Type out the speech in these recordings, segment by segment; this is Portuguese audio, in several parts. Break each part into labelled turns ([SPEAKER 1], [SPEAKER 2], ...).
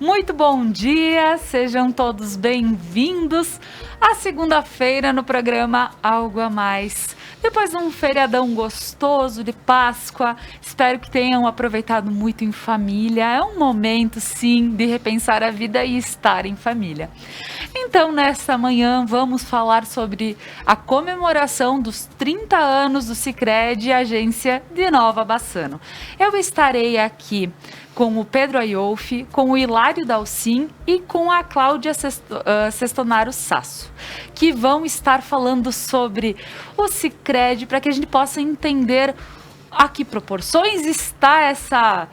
[SPEAKER 1] Muito bom dia, sejam todos bem-vindos à segunda-feira no programa Algo a Mais. Depois de um feriadão gostoso de Páscoa, espero que tenham aproveitado muito em família. É um momento, sim, de repensar a vida e estar em família. Então, nesta manhã, vamos falar sobre a comemoração dos 30 anos do Sicredi, agência de Nova Bassano. Eu estarei aqui com o Pedro Aiolfi, com o Hilário Dalcin e com a Cláudia Sestonaro Sasso, que vão estar falando sobre o Sicredi para que a gente possa entender a que proporções está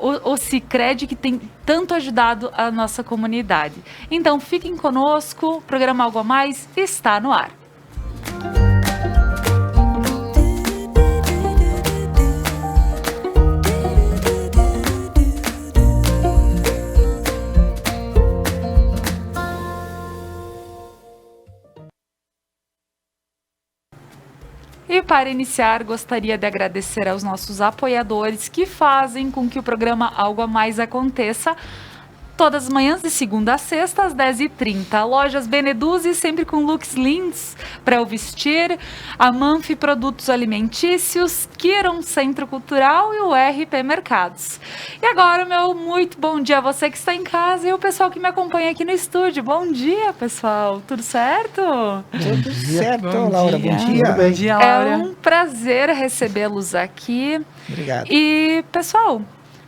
[SPEAKER 1] o Sicredi que tem tanto ajudado a nossa comunidade. Então fiquem conosco, o programa Algo a Mais está no ar. E para iniciar, gostaria de agradecer aos nossos apoiadores que fazem com que o programa Algo a Mais aconteça todas as manhãs de segunda a sexta, às 10h30. Lojas Beneduzzi, sempre com looks lindos para o vestir. A Manfi Produtos Alimentícios, Kiron Centro Cultural e o RP Mercados. E agora, meu muito bom dia a você que está em casa e o pessoal que me acompanha aqui no estúdio. Bom dia, pessoal. Tudo certo?
[SPEAKER 2] Tudo certo,
[SPEAKER 3] bom
[SPEAKER 2] Laura.
[SPEAKER 3] Dia.
[SPEAKER 2] Bom dia.
[SPEAKER 3] Bom dia, Laura.
[SPEAKER 1] É um prazer recebê-los aqui.
[SPEAKER 2] Obrigado.
[SPEAKER 1] E, pessoal,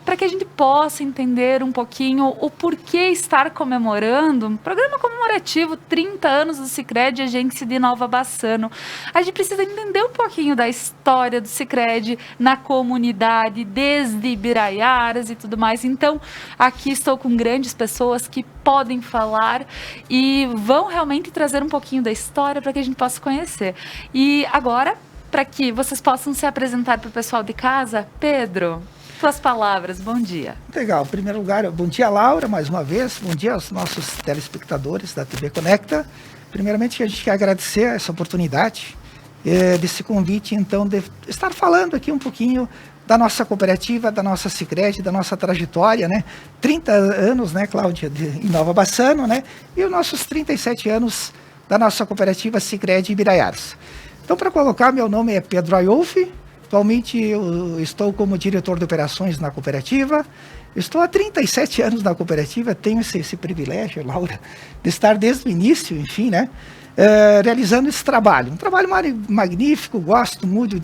[SPEAKER 1] para que a gente possa entender um pouquinho o porquê estar comemorando um programa comemorativo 30 anos do Sicredi, agência de Nova Bassano. A gente precisa entender um pouquinho da história do Sicredi na comunidade, desde Ibiraiaras e tudo mais. Então, aqui estou com grandes pessoas que podem falar e vão realmente trazer um pouquinho da história para que a gente possa conhecer. E agora, para que vocês possam se apresentar para o pessoal de casa, Pedro, suas palavras, bom dia.
[SPEAKER 2] Legal, em primeiro lugar, bom dia, Laura, mais uma vez, bom dia aos nossos telespectadores da TV Conecta. Primeiramente, a gente quer agradecer essa oportunidade, desse convite, então, de estar falando aqui um pouquinho da nossa cooperativa, da nossa Sicredi, da nossa trajetória, né? 30 anos, né, Cláudia, em Nova Bassano, né? E os nossos 37 anos da nossa cooperativa Sicredi Ibiraiaras. Então, para colocar, meu nome é Pedro Aiolfi. Atualmente eu estou como diretor de operações na cooperativa. Estou há 37 anos na cooperativa, tenho esse privilégio, Laura, de estar desde o início, enfim, né, realizando esse trabalho. Um trabalho magnífico, gosto muito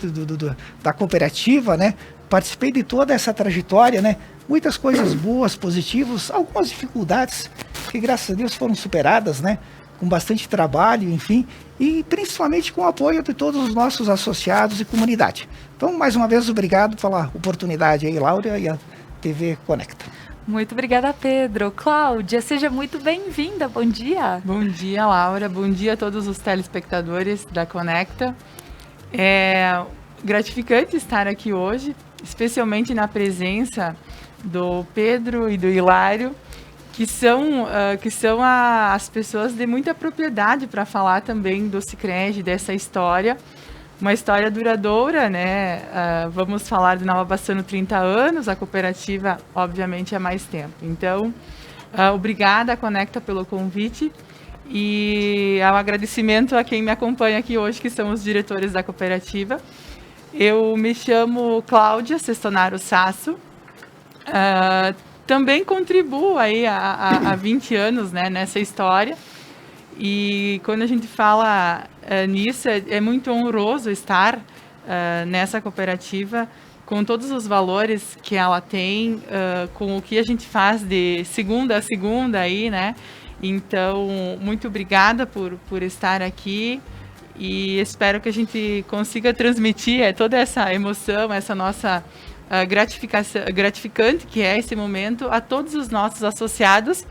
[SPEAKER 2] da cooperativa, né, participei de toda essa trajetória, né, muitas coisas boas, positivas, algumas dificuldades que, graças a Deus, foram superadas, né, com bastante trabalho, enfim, e principalmente com o apoio de todos os nossos associados e comunidade. Então, mais uma vez, obrigado pela oportunidade aí, Laura, e a TV Conecta.
[SPEAKER 1] Muito obrigada, Pedro. Cláudia, seja muito bem-vinda. Bom dia.
[SPEAKER 3] Bom dia, Laura. Bom dia a todos os telespectadores da Conecta. É gratificante estar aqui hoje, especialmente na presença do Pedro e do Hilário, que são as pessoas de muita propriedade para falar também do Sicredi, dessa história. Uma história duradoura, né? Vamos falar de Nova Bassano 30 anos, a cooperativa, obviamente, há mais tempo. Então, obrigada, Conecta, pelo convite. E um agradecimento a quem me acompanha aqui hoje, que são os diretores da cooperativa. Eu me chamo Cláudia Sestonaro Sasso. Também contribuo aí há 20 anos, né, nessa história. E quando a gente fala nisso, é muito honroso estar nessa cooperativa com todos os valores que ela tem, com o que a gente faz de segunda a segunda aí, né? Então, muito obrigada por estar aqui e espero que a gente consiga transmitir toda essa emoção, essa nossa gratificante que é esse momento a todos os nossos associados,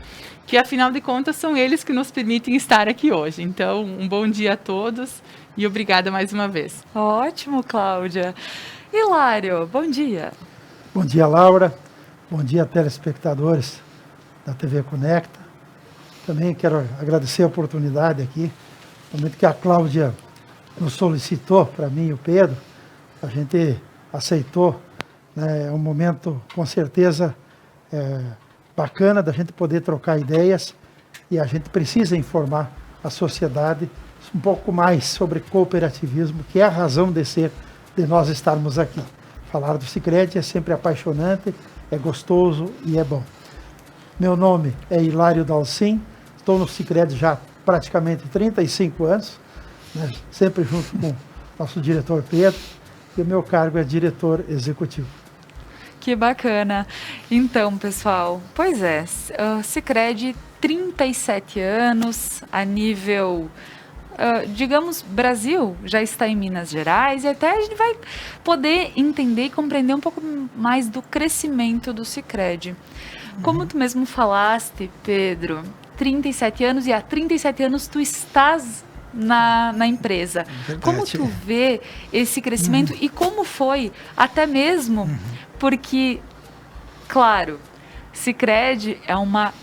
[SPEAKER 3] que afinal de contas são eles que nos permitem estar aqui hoje. Então, um bom dia a todos e obrigada mais uma vez.
[SPEAKER 1] Ótimo, Cláudia. Hilário, bom dia.
[SPEAKER 4] Bom dia, Laura. Bom dia, telespectadores da TV Conecta. Também quero agradecer a oportunidade aqui, no momento que a Cláudia nos solicitou, para mim e o Pedro, a gente aceitou, né? É um momento, com certeza, bacana da gente poder trocar ideias e a gente precisa informar a sociedade um pouco mais sobre cooperativismo, que é a razão de ser de nós estarmos aqui. Falar do Sicredi é sempre apaixonante, é gostoso e é bom. Meu nome é Hilário Dalcin, estou no Sicredi já praticamente 35 anos, né, sempre junto com o nosso diretor Pedro, e o meu cargo é diretor executivo.
[SPEAKER 1] Que bacana. Então, pessoal, pois é, Sicredi, 37 anos, a nível, digamos, Brasil, já está em Minas Gerais, e até a gente vai poder entender e compreender um pouco mais do crescimento do Sicredi. Como tu mesmo falaste, Pedro, 37 anos, e há 37 anos tu estás na empresa.
[SPEAKER 2] Verdade.
[SPEAKER 1] Como tu vê esse crescimento e como foi, até mesmo, porque, claro, Sicredi é uma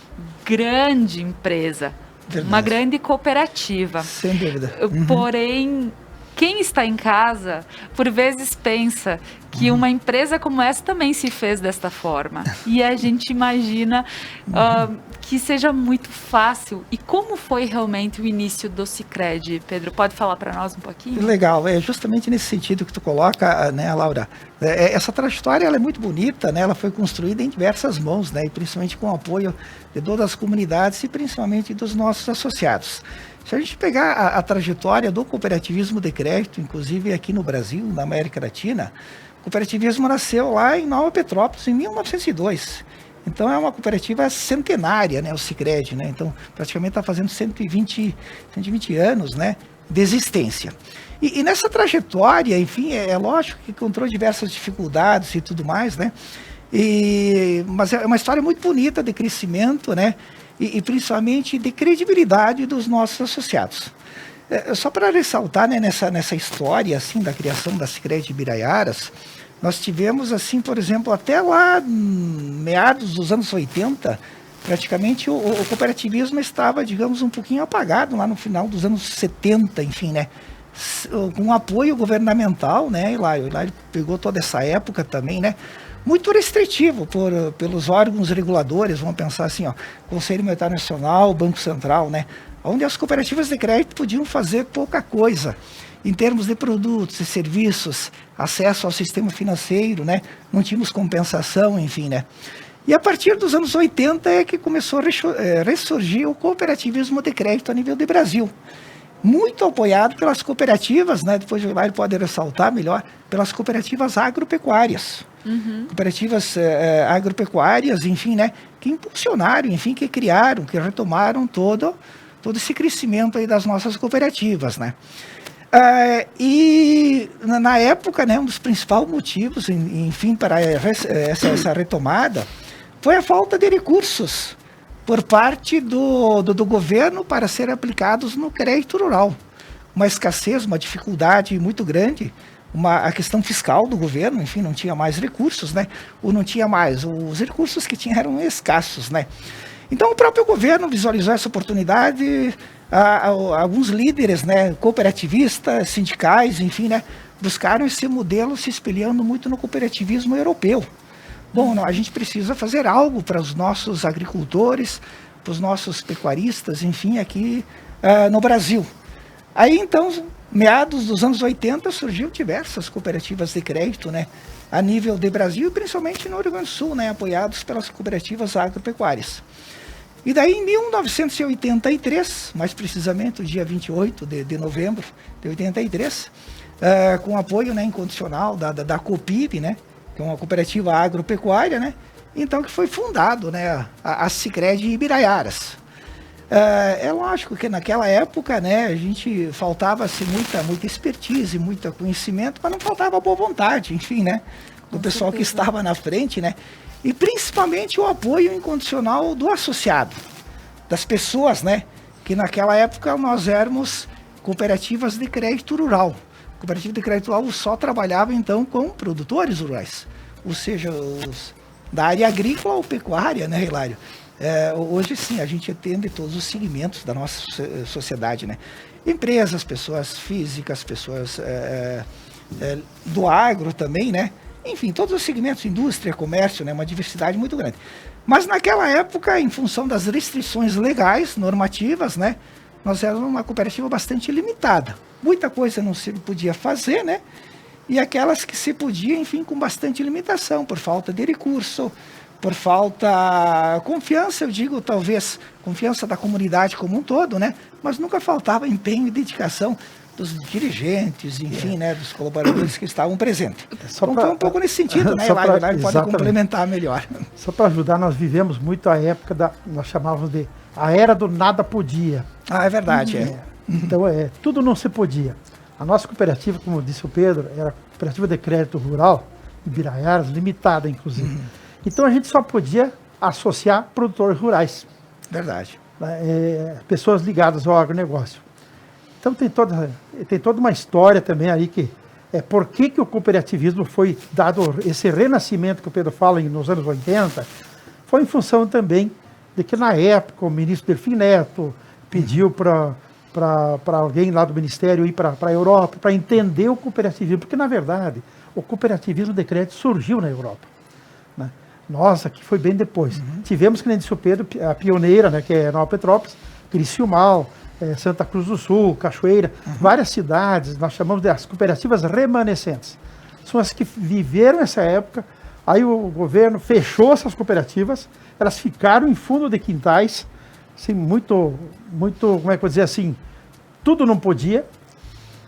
[SPEAKER 1] grande empresa,
[SPEAKER 2] Verdade.
[SPEAKER 1] uma grande cooperativa.
[SPEAKER 2] Sem dúvida.
[SPEAKER 1] Porém, quem está em casa, por vezes pensa que uma empresa como essa também se fez desta forma. E a gente imagina que seja muito fácil. E como foi realmente o início do Sicredi? Pedro, pode falar para nós um pouquinho?
[SPEAKER 2] Legal, é justamente nesse sentido que tu coloca, né, Laura? Essa trajetória ela é muito bonita, né? Ela foi construída em diversas mãos, né? E principalmente com o apoio de todas as comunidades e principalmente dos nossos associados. Se a gente pegar a trajetória do cooperativismo de crédito, inclusive aqui no Brasil, na América Latina, o cooperativismo nasceu lá em Nova Petrópolis, em 1902. Então é uma cooperativa centenária, né, o Sicredi, né? Então praticamente está fazendo 120 anos, né, de existência. E nessa trajetória, enfim, é lógico que encontrou diversas dificuldades e tudo mais, né? Mas é uma história muito bonita de crescimento, né? E principalmente de credibilidade dos nossos associados. Só para ressaltar, né, nessa história assim, da criação da Sicredi Ibiraiaras, nós tivemos, assim, por exemplo, até lá, meados dos anos 80, praticamente o cooperativismo estava, digamos, um pouquinho apagado lá no final dos anos 70, enfim, né? Com apoio governamental, né, Hilário? Hilário pegou toda essa época também, né? Muito restritivo pelos órgãos reguladores, vamos pensar assim, ó, Conselho Monetário Nacional, Banco Central, né, onde as cooperativas de crédito podiam fazer pouca coisa em termos de produtos e serviços, acesso ao sistema financeiro, né, não tínhamos compensação, enfim, né. E a partir dos anos 80 é que começou a ressurgir o cooperativismo de crédito a nível de Brasil. Muito apoiado pelas cooperativas, né, depois o Hilário pode ressaltar melhor, pelas cooperativas agropecuárias. Cooperativas agropecuárias, enfim, né, que impulsionaram, enfim, que criaram, que retomaram todo esse crescimento aí das nossas cooperativas, né. E na época, né, um dos principais motivos, enfim, para essa retomada foi a falta de recursos por parte do governo para serem aplicados no crédito rural. Uma escassez, uma dificuldade muito grande, a questão fiscal do governo, enfim, não tinha mais recursos, né? Ou não tinha mais, os recursos que tinha eram escassos, né? Então o próprio governo visualizou essa oportunidade, alguns líderes, né, cooperativistas, sindicais, enfim, né, buscaram esse modelo se espelhando muito no cooperativismo europeu. Bom, a gente precisa fazer algo para os nossos agricultores, para os nossos pecuaristas, enfim, aqui no Brasil. Aí, então, meados dos anos 80, surgiu diversas cooperativas de crédito, né, a nível de Brasil e principalmente no Rio Grande do Sul, né, apoiados pelas cooperativas agropecuárias. E daí, em 1983, mais precisamente, o dia 28 de novembro de 83, com apoio, né, incondicional da Copib, né, que é uma cooperativa agropecuária, né, então que foi fundado, né, a Sicredi Ibiraiaras. É lógico que naquela época, né, a gente faltava-se muita expertise, muito conhecimento, mas não faltava boa vontade, enfim, né, do pessoal que estava na frente, né, e principalmente o apoio incondicional do associado, das pessoas, né, que naquela época nós éramos cooperativas de crédito rural. Cooperativa de crédito rural só trabalhava então com produtores rurais, ou seja, os da área agrícola ou pecuária, né, Hilário? Hoje sim, a gente atende todos os segmentos da nossa sociedade, né? Empresas, pessoas físicas, pessoas do agro também, né? enfim, todos os segmentos, indústria, comércio, né, uma diversidade muito grande. Mas naquela época, em função das restrições legais, normativas, né, nós éramos uma cooperativa bastante limitada. Muita coisa não se podia fazer, né? E aquelas que se podia, enfim, com bastante limitação, por falta de recurso, por falta confiança, eu digo, talvez, confiança da comunidade como um todo, né? Mas nunca faltava empenho e dedicação dos dirigentes, enfim, né, dos colaboradores que estavam presentes. Então foi um pouco nesse sentido, né? Lá pode complementar melhor.
[SPEAKER 4] Só para ajudar, nós vivemos muito a época nós chamávamos de a era do nada podia.
[SPEAKER 2] Ah, é verdade,
[SPEAKER 4] Então, tudo não se podia. A nossa cooperativa, como disse o Pedro, era a Cooperativa de Crédito Rural, Ibiraiaras, limitada, inclusive. Então, a gente só podia associar produtores rurais.
[SPEAKER 2] Verdade.
[SPEAKER 4] Pessoas ligadas ao agronegócio. Então, tem toda uma história também aí que por que o cooperativismo foi dado, esse renascimento que o Pedro fala nos anos 80, foi em função também de que, na época, o ministro Delfim Neto pediu para alguém lá do Ministério ir para a Europa, para entender o cooperativismo, porque, na verdade, o cooperativismo de crédito surgiu na Europa. Né? Nós, aqui foi bem depois. Tivemos, que nem disse o Pedro, a pioneira, né, que é Nova Petrópolis, Criciúmal, Santa Cruz do Sul, Cachoeira, várias cidades, nós chamamos de as cooperativas remanescentes. São as que viveram essa época, aí o governo fechou essas cooperativas, elas ficaram em fundo de quintais, assim, muito, como é que eu vou dizer assim, tudo não podia.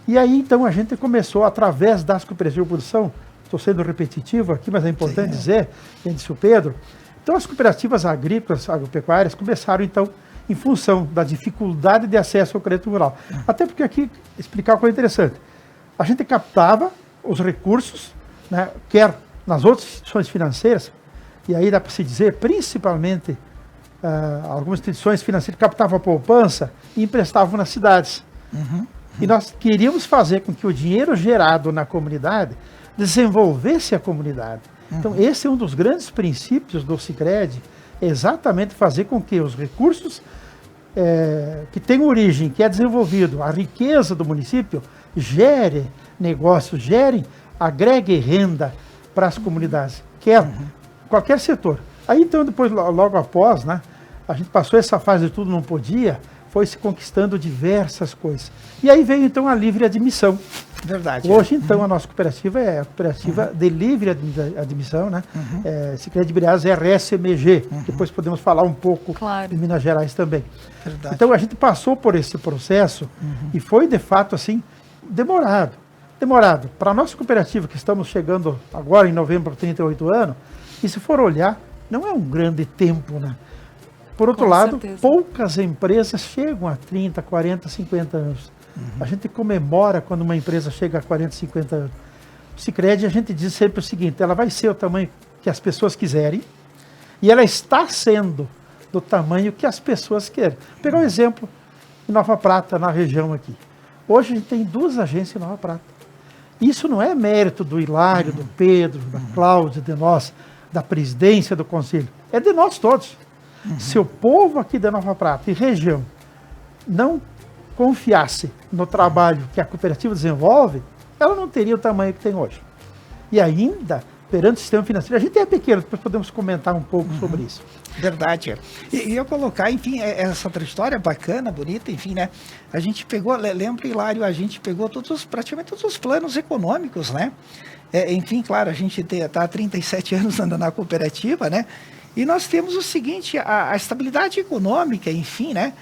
[SPEAKER 4] E aí, então, a gente começou, através das cooperativas de produção, estou sendo repetitivo aqui, mas é importante dizer, como disse o Pedro, então as cooperativas agrícolas, agropecuárias, começaram, então, em função da dificuldade de acesso ao crédito rural. Até porque aqui, explicar uma coisa interessante, a gente captava os recursos, né, quer nas outras instituições financeiras, e aí dá para se dizer, principalmente, algumas instituições financeiras captavam a poupança e emprestavam nas cidades. E nós queríamos fazer com que o dinheiro gerado na comunidade desenvolvesse a comunidade. Então, esse é um dos grandes princípios do Sicredi, é exatamente fazer com que os recursos que têm origem, que é desenvolvido, a riqueza do município, gere negócios, agregue renda para as comunidades, qualquer setor. Aí, então, depois, logo após, né, a gente passou essa fase de tudo não podia, foi se conquistando diversas coisas. E aí veio, então, a livre admissão.
[SPEAKER 2] Verdade.
[SPEAKER 4] Hoje, então, a nossa cooperativa é a cooperativa de livre admissão, né? Sicredi Ibiraiaras RSMG. Depois podemos falar um pouco em Minas Gerais também.
[SPEAKER 2] Verdade.
[SPEAKER 4] Então, a gente passou por esse processo e foi, de fato, assim, demorado. Para a nossa cooperativa, que estamos chegando agora em novembro, 38 anos, e se for olhar, não é um grande tempo, né? Por outro lado, poucas empresas chegam a 30, 40, 50 anos. A gente comemora quando uma empresa chega a 40, 50 anos. O Sicredi, a gente diz sempre o seguinte, ela vai ser o tamanho que as pessoas quiserem e ela está sendo do tamanho que as pessoas querem. Vou pegar um exemplo em Nova Prata, na região aqui. Hoje a gente tem 2 agências em Nova Prata. Isso não é mérito do Hilário, do Pedro, da Cláudia, de nós, da presidência do conselho. É de nós todos. Se o povo aqui da Nova Prata e região não confiasse no trabalho que a cooperativa desenvolve, ela não teria o tamanho que tem hoje. E ainda, perante o sistema financeiro, a gente é pequeno, depois podemos comentar um pouco sobre isso.
[SPEAKER 2] Verdade. E eu colocar, enfim, essa trajetória bacana, bonita, enfim, né? A gente pegou, lembra, Hilário, a gente pegou praticamente todos os planos econômicos, né? Enfim, claro, a gente está há 37 anos andando na cooperativa, né? E nós temos o seguinte, a estabilidade econômica, enfim, né?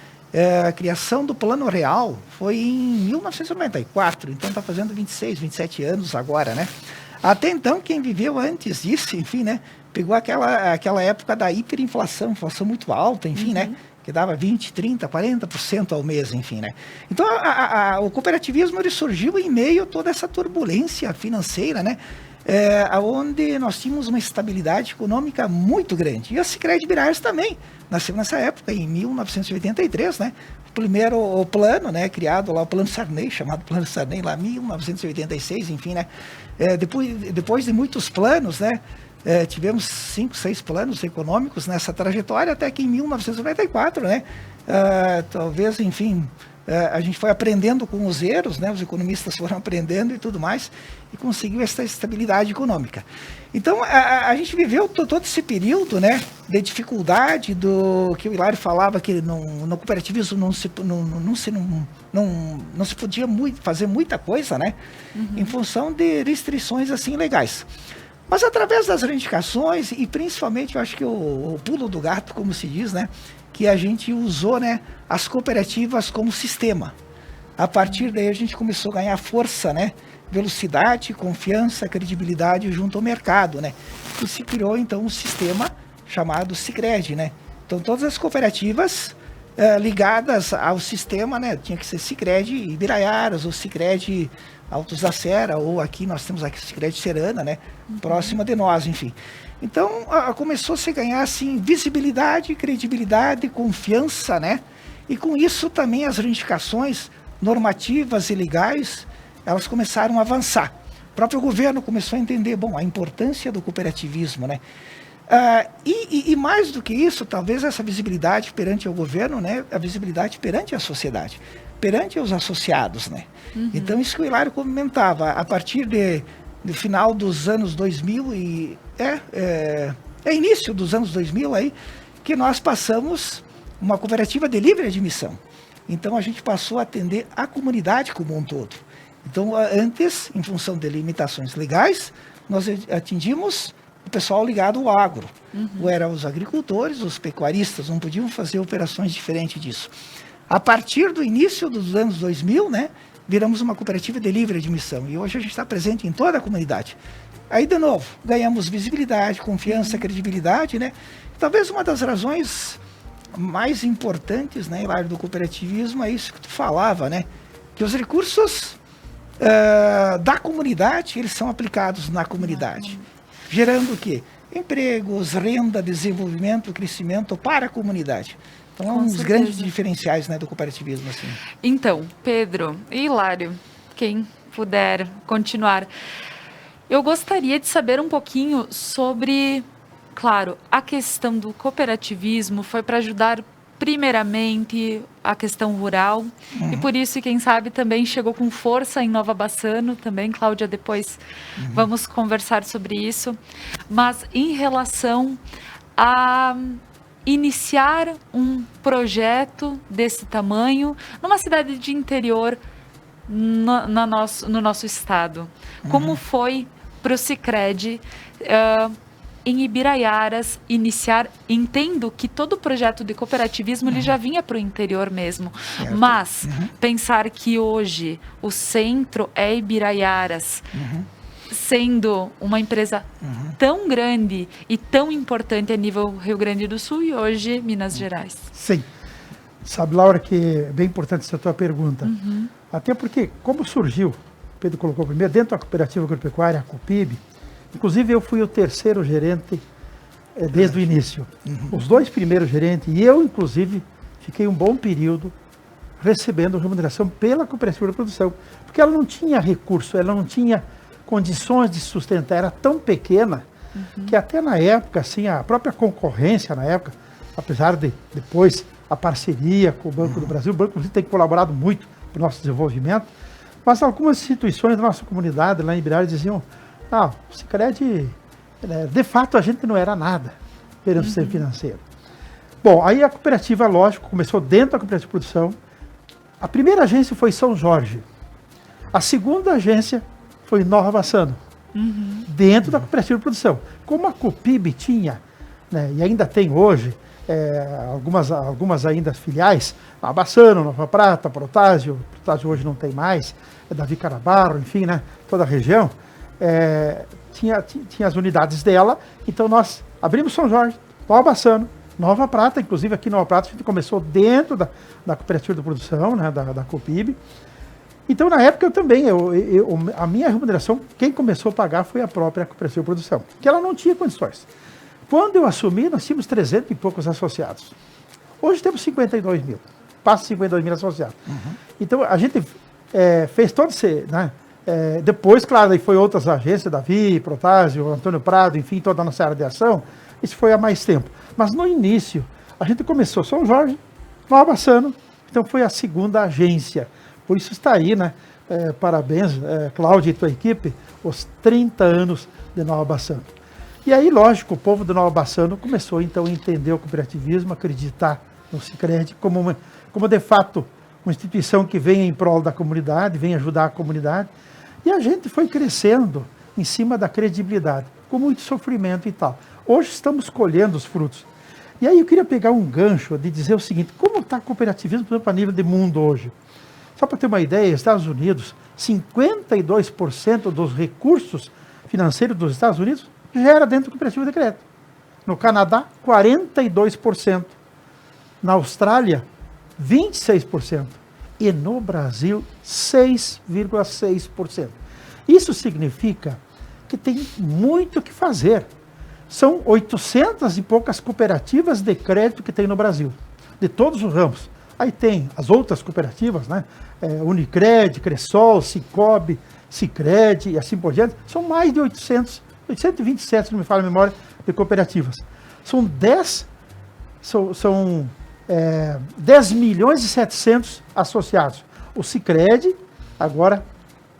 [SPEAKER 2] A criação do Plano Real foi em 1994, então está fazendo 26, 27 anos agora, né? Até então, quem viveu antes disso, enfim, né? Pegou aquela época da hiperinflação, inflação muito alta, enfim, né? Que dava 20, 30, 40% ao mês, enfim, né? Então, o cooperativismo ele surgiu em meio a toda essa turbulência financeira, né? Onde nós tínhamos uma estabilidade econômica muito grande. E a Sicredi Ibiraiaras também nasceu nessa época, em 1983, né? O primeiro plano, né, criado lá, o Plano Sarney, chamado Plano Sarney, lá em 1986, enfim, né? Depois de muitos planos, né? Tivemos 5, 6 planos econômicos nessa trajetória, até que em 1994, né? Talvez, enfim, a gente foi aprendendo com os erros, né? Os economistas foram aprendendo e tudo mais, e conseguiu essa estabilidade econômica. Então, a gente viveu todo esse período, né, de dificuldade do que o Hilário falava, que no cooperativismo não se podia fazer muita coisa, né, em função de restrições assim legais. Mas através das reivindicações, e principalmente, eu acho que o pulo do gato, como se diz, né, que a gente usou, né, as cooperativas como sistema. A partir daí a gente começou a ganhar força, né, velocidade, confiança, credibilidade junto ao mercado, né, e se criou então um sistema chamado Sicredi, né. Então todas as cooperativas ligadas ao sistema, né, tinha que ser Sicredi Ibiraiaras ou Sicredi Altos da Serra, ou aqui nós temos aqui o Sicredi Serana, né, próxima de nós, enfim. Então, começou a se ganhar, assim, visibilidade, credibilidade, confiança, né? E com isso também as reivindicações normativas e legais, elas começaram a avançar. O próprio governo começou a entender, bom, a importância do cooperativismo, né? E mais do que isso, talvez essa visibilidade perante o governo, né? A visibilidade perante a sociedade, perante os associados, né? Então, isso que o Hilário comentava, a partir do final dos anos 2000 e início dos anos 2000 aí, que nós passamos uma cooperativa de livre admissão. Então a gente passou a atender a comunidade como um todo. Então antes, em função de limitações legais, nós atingimos o pessoal ligado ao agro. Ou eram os agricultores, os pecuaristas, não podiam fazer operações diferentes disso. A partir do início dos anos 2000, né, viramos uma cooperativa de livre admissão. E hoje a gente está presente em toda a comunidade. Aí, de novo, ganhamos visibilidade, confiança, credibilidade, né? Talvez uma das razões mais importantes, né, Hilário, do cooperativismo é isso que tu falava, né? Que os recursos da comunidade, eles são aplicados na comunidade. Gerando o quê? Empregos, renda, desenvolvimento, crescimento para a comunidade. Então, é um dos grandes diferenciais, né, do cooperativismo. Assim.
[SPEAKER 1] Então, Pedro e Hilário, quem puder continuar, eu gostaria de saber um pouquinho sobre, claro, a questão do cooperativismo foi para ajudar primeiramente a questão rural e por isso, quem sabe, também chegou com força em Nova Bassano também, Cláudia, depois vamos conversar sobre isso, mas em relação a iniciar um projeto desse tamanho numa cidade de interior no nosso estado. Como foi para o Sicredi em Ibiraiaras iniciar? Entendo que todo o projeto de cooperativismo ele já vinha para o interior mesmo,
[SPEAKER 2] certo.
[SPEAKER 1] Mas pensar que hoje o centro é Ibiraiaras, sendo uma empresa tão grande e tão importante a nível Rio Grande do Sul e hoje Minas Gerais.
[SPEAKER 4] Sim. Sabe, Laura, que é bem importante essa tua pergunta. Até porque, como surgiu, o Pedro colocou primeiro, dentro da cooperativa agropecuária, a COPIB, inclusive eu fui o terceiro gerente desde o início. Os dois primeiros gerentes, e eu, inclusive, fiquei um bom período recebendo remuneração pela cooperativa de produção, porque ela não tinha recurso, ela não tinha condições de sustentar, era tão pequena que até na época, assim, a própria concorrência na época, apesar de depois a parceria com o Banco do Brasil, o Banco do Brasil tem colaborado muito para o nosso desenvolvimento, mas algumas instituições da nossa comunidade lá em Ibiraiaras diziam, o Sicredi, de fato a gente não era nada perante o sistema financeiro. Bom, aí a cooperativa, lógico, começou dentro da cooperativa de produção. A primeira agência foi São Jorge. A segunda agência foi Nova Bassano, dentro da cooperativa de produção. Como a COPIB tinha, né, e ainda tem hoje, algumas ainda filiais, Nova Bassano, Nova Prata, Protásio hoje não tem mais, Davi Carabarro, enfim, né, toda a região, tinha as unidades dela, então nós abrimos São Jorge, Nova Bassano, Nova Prata, inclusive aqui em Nova Prata a gente começou dentro da cooperativa de produção, né, da COPIB. Então, na época, eu também, a minha remuneração, quem começou a pagar foi a própria cooperativa de produção, que ela não tinha condições. Quando eu assumi, nós tínhamos 300 e poucos associados. Hoje temos 52 mil, passa 52 mil associados. Então, a gente fez todo esse, né? Depois, claro, daí foi outras agências, Davi, Protásio, Antônio Prado, enfim, toda a nossa área de ação, isso foi há mais tempo. Mas no início, a gente começou São Jorge, Nova Bassano, Então foi a segunda agência. Por isso está aí, né? Parabéns, Cláudia e tua equipe, os 30 anos de Nova Bassano. E aí, lógico, o povo de Nova Bassano começou então a entender o cooperativismo, acreditar no Sicredi como de fato uma instituição que vem em prol da comunidade, vem ajudar a comunidade. E a gente foi crescendo em cima da credibilidade, com muito sofrimento e tal. Hoje estamos colhendo os frutos. E aí eu queria pegar um gancho de dizer o seguinte, como está o cooperativismo, por exemplo, a nível de mundo hoje? Só para ter uma ideia, Estados Unidos, 52% dos recursos financeiros dos Estados Unidos gera dentro do cooperativo de crédito. No Canadá, 42%. Na Austrália, 26%. E no Brasil, 6,6%. Isso significa que tem muito o que fazer. São 800 e poucas cooperativas de crédito que tem no Brasil, de todos os ramos. Aí tem as outras cooperativas, né? Unicred, Cressol, Cicobi, Sicredi e assim por diante. São mais de 827, se não me falha a memória, de cooperativas. São 10 milhões e 700 associados. O Sicredi, agora,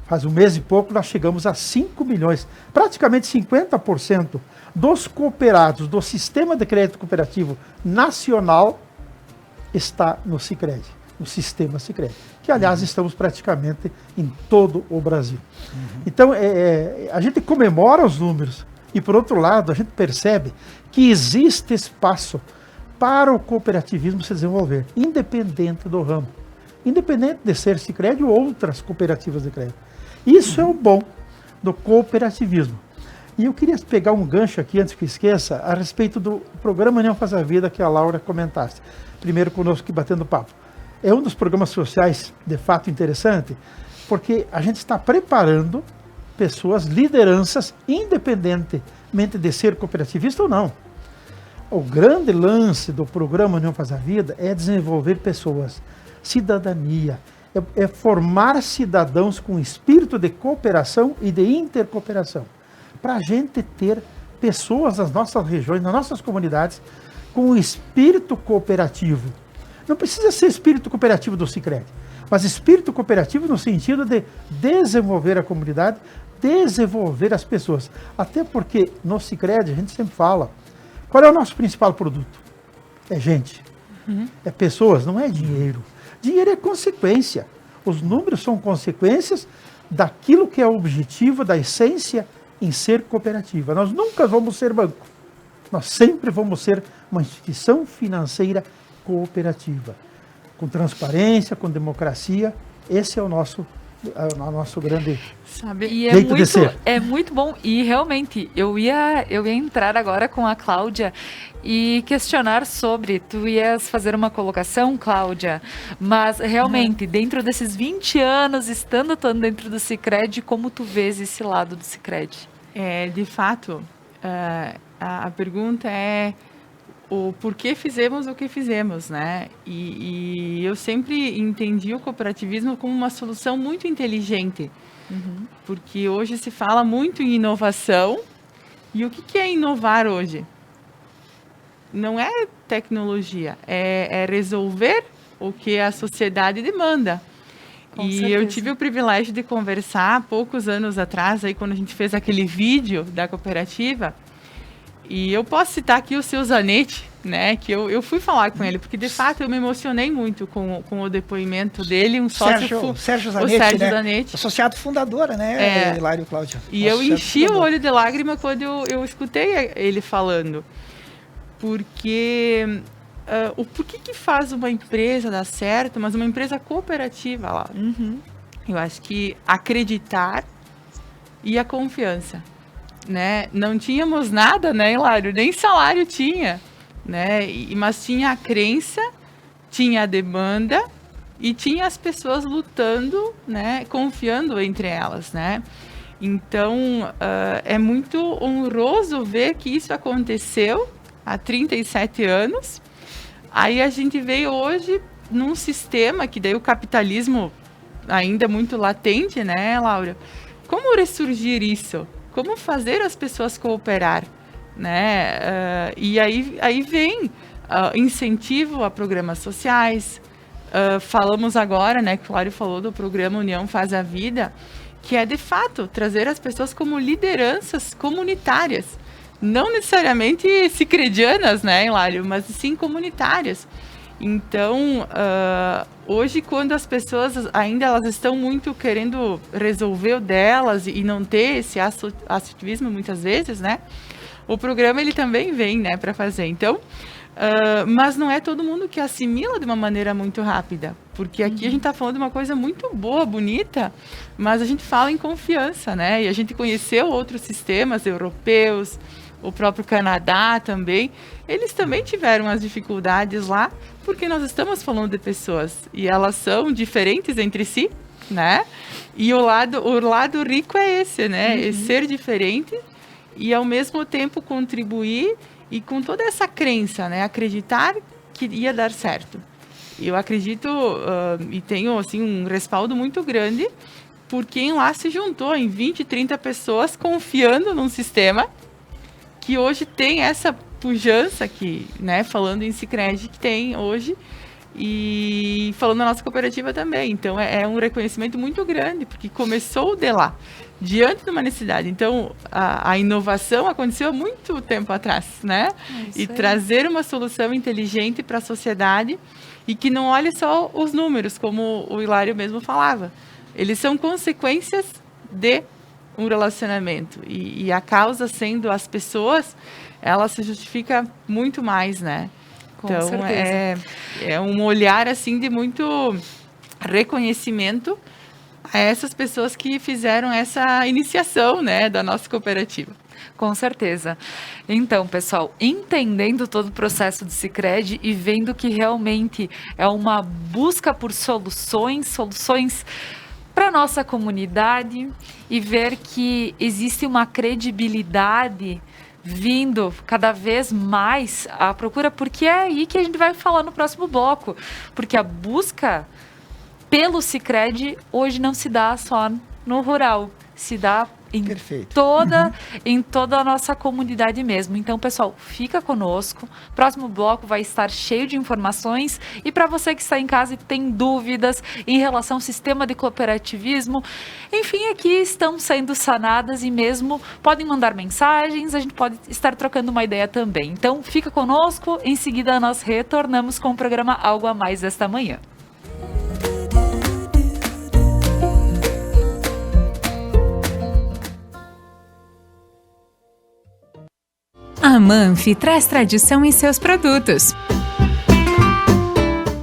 [SPEAKER 4] faz um mês e pouco, nós chegamos a 5 milhões. Praticamente 50% dos cooperados do sistema de crédito cooperativo nacional está no Sicredi, no sistema Sicredi, que aliás estamos praticamente em todo o Brasil. Então, a gente comemora os números e, por outro lado, a gente percebe que existe espaço para o cooperativismo se desenvolver, independente do ramo, independente de ser Sicredi ou outras cooperativas de crédito. Isso é o bom do cooperativismo. E eu queria pegar um gancho aqui, antes que esqueça, a respeito do programa União Faz a Vida, que a Laura comentasse. Primeiro conosco aqui, batendo papo. É um dos programas sociais, de fato, interessante, porque a gente está preparando pessoas, lideranças, independentemente de ser cooperativista ou não. O grande lance do programa União Faz a Vida é desenvolver pessoas, cidadania, é formar cidadãos com espírito de cooperação e de intercooperação, para a gente ter pessoas nas nossas regiões, nas nossas comunidades, com espírito cooperativo. Não precisa ser espírito cooperativo do Sicredi, mas espírito cooperativo no sentido de desenvolver a comunidade, desenvolver as pessoas. Até porque no Sicredi a gente sempre fala, qual é o nosso principal produto? É gente, é pessoas, não é dinheiro. Dinheiro é consequência. Os números são consequências daquilo que é o objetivo, da essência em ser cooperativa. Nós nunca vamos ser banco. Nós sempre vamos ser uma instituição financeira cooperativa. Com transparência, com democracia. Esse é o nosso grande jeito de ser.
[SPEAKER 1] É muito bom. E realmente, eu ia entrar agora com a Cláudia e questionar sobre, tu ias fazer uma colocação, Cláudia, mas realmente, dentro desses 20 anos, estando dentro do Sicredi, como tu vês esse lado do Sicredi?
[SPEAKER 3] De fato, a pergunta é o porquê fizemos o que fizemos, né? E eu sempre entendi o cooperativismo como uma solução muito inteligente, porque hoje se fala muito em inovação, e o que é inovar hoje? Não é tecnologia, é resolver o que a sociedade demanda.
[SPEAKER 1] Com
[SPEAKER 3] e
[SPEAKER 1] certeza.
[SPEAKER 3] Eu tive o privilégio de conversar há poucos anos atrás, aí quando a gente fez aquele vídeo da cooperativa, e eu posso citar aqui o seu Zanetti, né, que eu fui falar com ele, porque de fato eu me emocionei muito com o depoimento dele, um sócio...
[SPEAKER 2] Sérgio
[SPEAKER 3] o
[SPEAKER 2] Zanetti,
[SPEAKER 3] Sérgio
[SPEAKER 2] né?
[SPEAKER 3] Zanetti.
[SPEAKER 2] Associado fundadora, né, Hilário Cláudia?
[SPEAKER 3] E eu enchi o olho de lágrima quando eu escutei ele falando. Porque o porquê que faz uma empresa dar certo, mas uma empresa cooperativa lá? Eu acho que acreditar e a confiança, né? Não tínhamos nada, né, Hilário? Nem salário tinha, né? Mas tinha a crença, tinha a demanda e tinha as pessoas lutando, né? Confiando entre elas, né? Então, é muito honroso ver que isso aconteceu há 37 anos. Aí a gente veio hoje num sistema que daí o capitalismo ainda é muito latente, né, Laura? Como ressurgir isso? Como fazer as pessoas cooperar, né? E aí vem incentivo a programas sociais, falamos agora, né, que o Lário falou do programa União Faz a Vida, que é, de fato, trazer as pessoas como lideranças comunitárias. Não necessariamente sicredianas, né, Lário, mas sim comunitárias. Então, hoje, quando as pessoas ainda elas estão muito querendo resolver o delas e não ter esse associativismo muitas vezes, né, o programa ele também vem, né, para fazer. Então, mas não é todo mundo que assimila de uma maneira muito rápida, porque aqui a gente está falando de uma coisa muito boa, bonita, mas a gente fala em confiança, né? E a gente conheceu outros sistemas europeus, o próprio Canadá também, eles também tiveram as dificuldades lá, porque nós estamos falando de pessoas e elas são diferentes entre si, né? E o lado rico é esse, né? É ser diferente e ao mesmo tempo contribuir. E com toda essa crença, né, acreditar que ia dar certo. Eu acredito e tenho assim, um respaldo muito grande por quem lá se juntou em 20, 30 pessoas confiando num sistema que hoje tem essa pujança que, né, falando em Sicredi, que tem hoje e falando da nossa cooperativa também. Então, é um reconhecimento muito grande, porque começou de lá, diante de uma necessidade. Então, a inovação aconteceu há muito tempo atrás, né? E trazer uma solução inteligente para a sociedade e que não olhe só os números, como o Hilário mesmo falava. Eles são consequências de um relacionamento. E a causa sendo as pessoas, ela se justifica muito mais, né?
[SPEAKER 1] Com
[SPEAKER 3] então,
[SPEAKER 1] certeza.
[SPEAKER 3] é um olhar, assim, de muito reconhecimento a essas pessoas que fizeram essa iniciação, né, da nossa cooperativa.
[SPEAKER 1] Com certeza. Então, pessoal, entendendo todo o processo do Sicredi e vendo que realmente é uma busca por soluções para a nossa comunidade e ver que existe uma credibilidade vindo cada vez mais à procura, porque é aí que a gente vai falar no próximo bloco, porque a busca pelo Sicredi hoje não se dá só no rural, se dá em toda a nossa comunidade mesmo. Então, pessoal, fica conosco. Próximo bloco vai estar cheio de informações. E para você que está em casa e tem dúvidas em relação ao sistema de cooperativismo, enfim, aqui estão sendo sanadas e mesmo podem mandar mensagens, a gente pode estar trocando uma ideia também. Então, fica conosco. Em seguida, nós retornamos com o programa Algo a Mais desta manhã.
[SPEAKER 5] A Manfi traz tradição em seus produtos.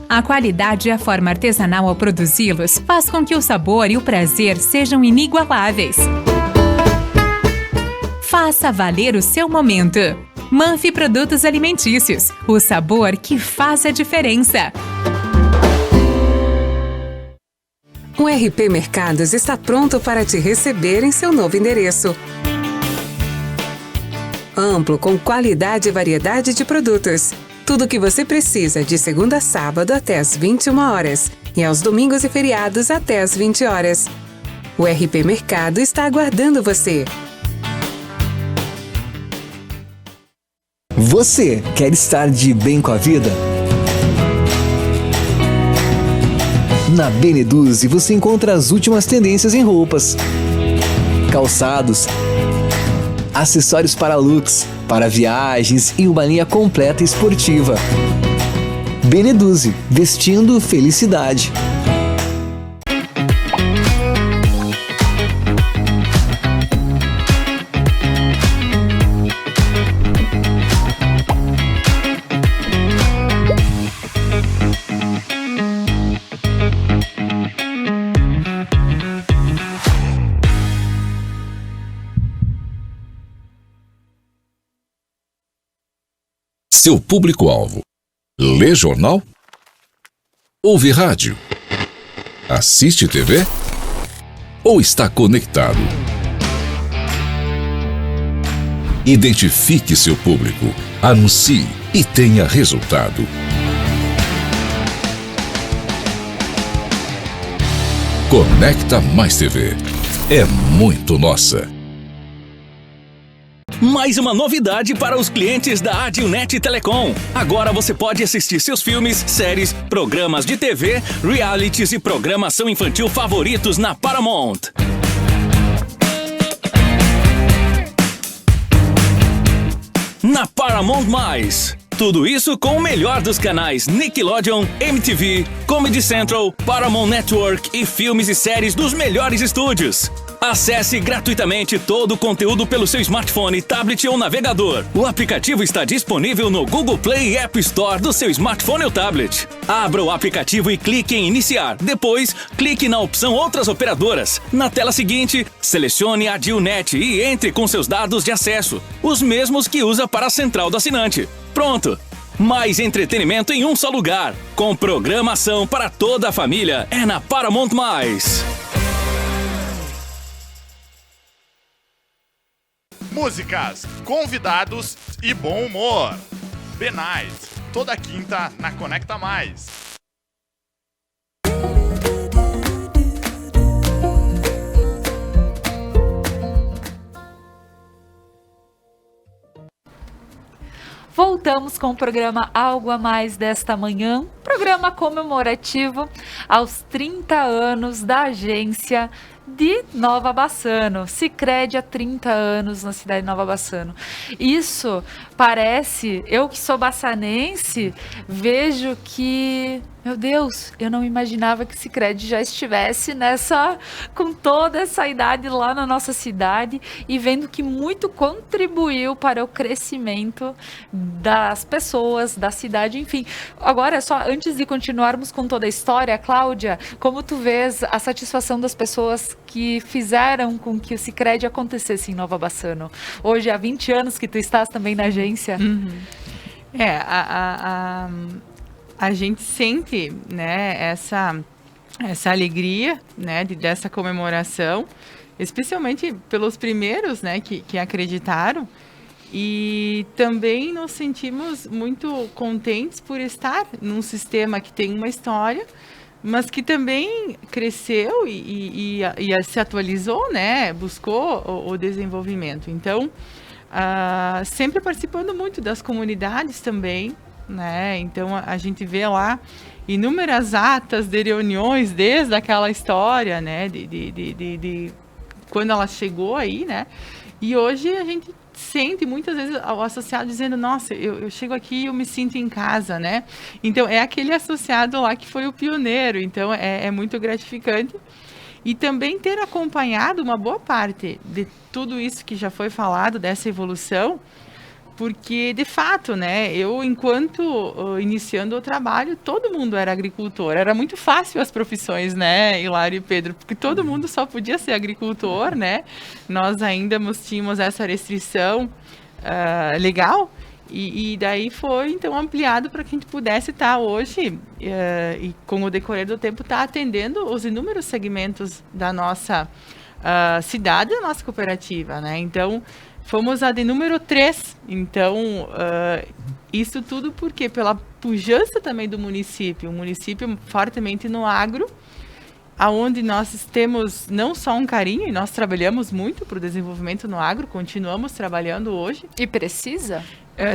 [SPEAKER 5] A qualidade e a forma artesanal ao produzi-los faz com que o sabor e o prazer sejam inigualáveis. Faça valer o seu momento. Manfi Produtos Alimentícios, o sabor que faz a diferença.
[SPEAKER 6] O RP Mercados está pronto para te receber em seu novo endereço. Amplo, com qualidade e variedade de produtos. Tudo o que você precisa de segunda a sábado até às 21 horas e aos domingos e feriados até às 20 horas. O RP Mercado está aguardando você.
[SPEAKER 7] Você quer estar de bem com a vida? Na Beneduzzi você encontra as últimas tendências em roupas, calçados, acessórios para looks, para viagens e uma linha completa esportiva. Beneduzzi, vestindo felicidade.
[SPEAKER 8] Seu público-alvo: lê jornal? Ouve rádio? Assiste TV? Ou está conectado? Identifique seu público, anuncie e tenha resultado. Conecta Mais TV. É muito nossa.
[SPEAKER 9] Mais uma novidade para os clientes da Adilnet Telecom. Agora você pode assistir seus filmes, séries, programas de TV, realities e programação infantil favoritos na Paramount. Na Paramount+. Tudo isso com o melhor dos canais Nickelodeon, MTV, Comedy Central, Paramount Network e filmes e séries dos melhores estúdios. Acesse gratuitamente todo o conteúdo pelo seu smartphone, tablet ou navegador. O aplicativo está disponível no Google Play e App Store do seu smartphone ou tablet. Abra o aplicativo e clique em Iniciar. Depois, clique na opção Outras Operadoras. Na tela seguinte, selecione a Adilnet e entre com seus dados de acesso, os mesmos que usa para a central do assinante. Pronto! Mais entretenimento em um só lugar. Com programação para toda a família. É na Paramount+.
[SPEAKER 10] Músicas, convidados e bom humor. The Night, toda quinta na Conecta Mais.
[SPEAKER 1] Voltamos com o programa Algo a Mais desta manhã, programa comemorativo aos 30 anos da agência de Nova Bassano. Sicredi há 30 anos na cidade de Nova Bassano. Isso parece, eu que sou bassanense, vejo que, meu Deus, eu não imaginava que Sicredi já estivesse com toda essa idade lá na nossa cidade, e vendo que muito contribuiu para o crescimento das pessoas, da cidade, enfim. Agora, só antes de continuarmos com toda a história, Cláudia, como tu vês a satisfação das pessoas que fizeram com que o Sicredi acontecesse em Nova Bassano? Hoje, há 20 anos que tu estás também na agência.
[SPEAKER 3] Uhum. A gente sente, né, essa alegria, né, dessa comemoração, especialmente pelos primeiros, né, que acreditaram, e também nos sentimos muito contentes por estar num sistema que tem uma história, mas que também cresceu e se atualizou, né, buscou o desenvolvimento. Então, sempre participando muito das comunidades também, né? Então a gente vê lá inúmeras atas de reuniões desde aquela história, né? De quando ela chegou aí, né? E hoje a gente sente muitas vezes o associado dizendo: nossa, eu chego aqui e eu me sinto em casa, né? Então é aquele associado lá que foi o pioneiro. Então é muito gratificante. E também ter acompanhado uma boa parte de tudo isso que já foi falado, dessa evolução, porque, de fato, né, eu, enquanto iniciando o trabalho, todo mundo era agricultor. Era muito fácil as profissões, né, Hilário e Pedro, porque todo mundo só podia ser agricultor, né? Nós ainda tínhamos essa restrição legal, e daí foi, então, ampliado para que a gente pudesse estar hoje, e com o decorrer do tempo, estar atendendo os inúmeros segmentos da nossa cidade, da nossa cooperativa, né? Então, fomos a de número 3. Então, isso tudo porque pela pujança também do município, um município fortemente no agro, aonde nós temos não só um carinho, e nós trabalhamos muito para o desenvolvimento no agro, continuamos trabalhando hoje.
[SPEAKER 1] E precisa?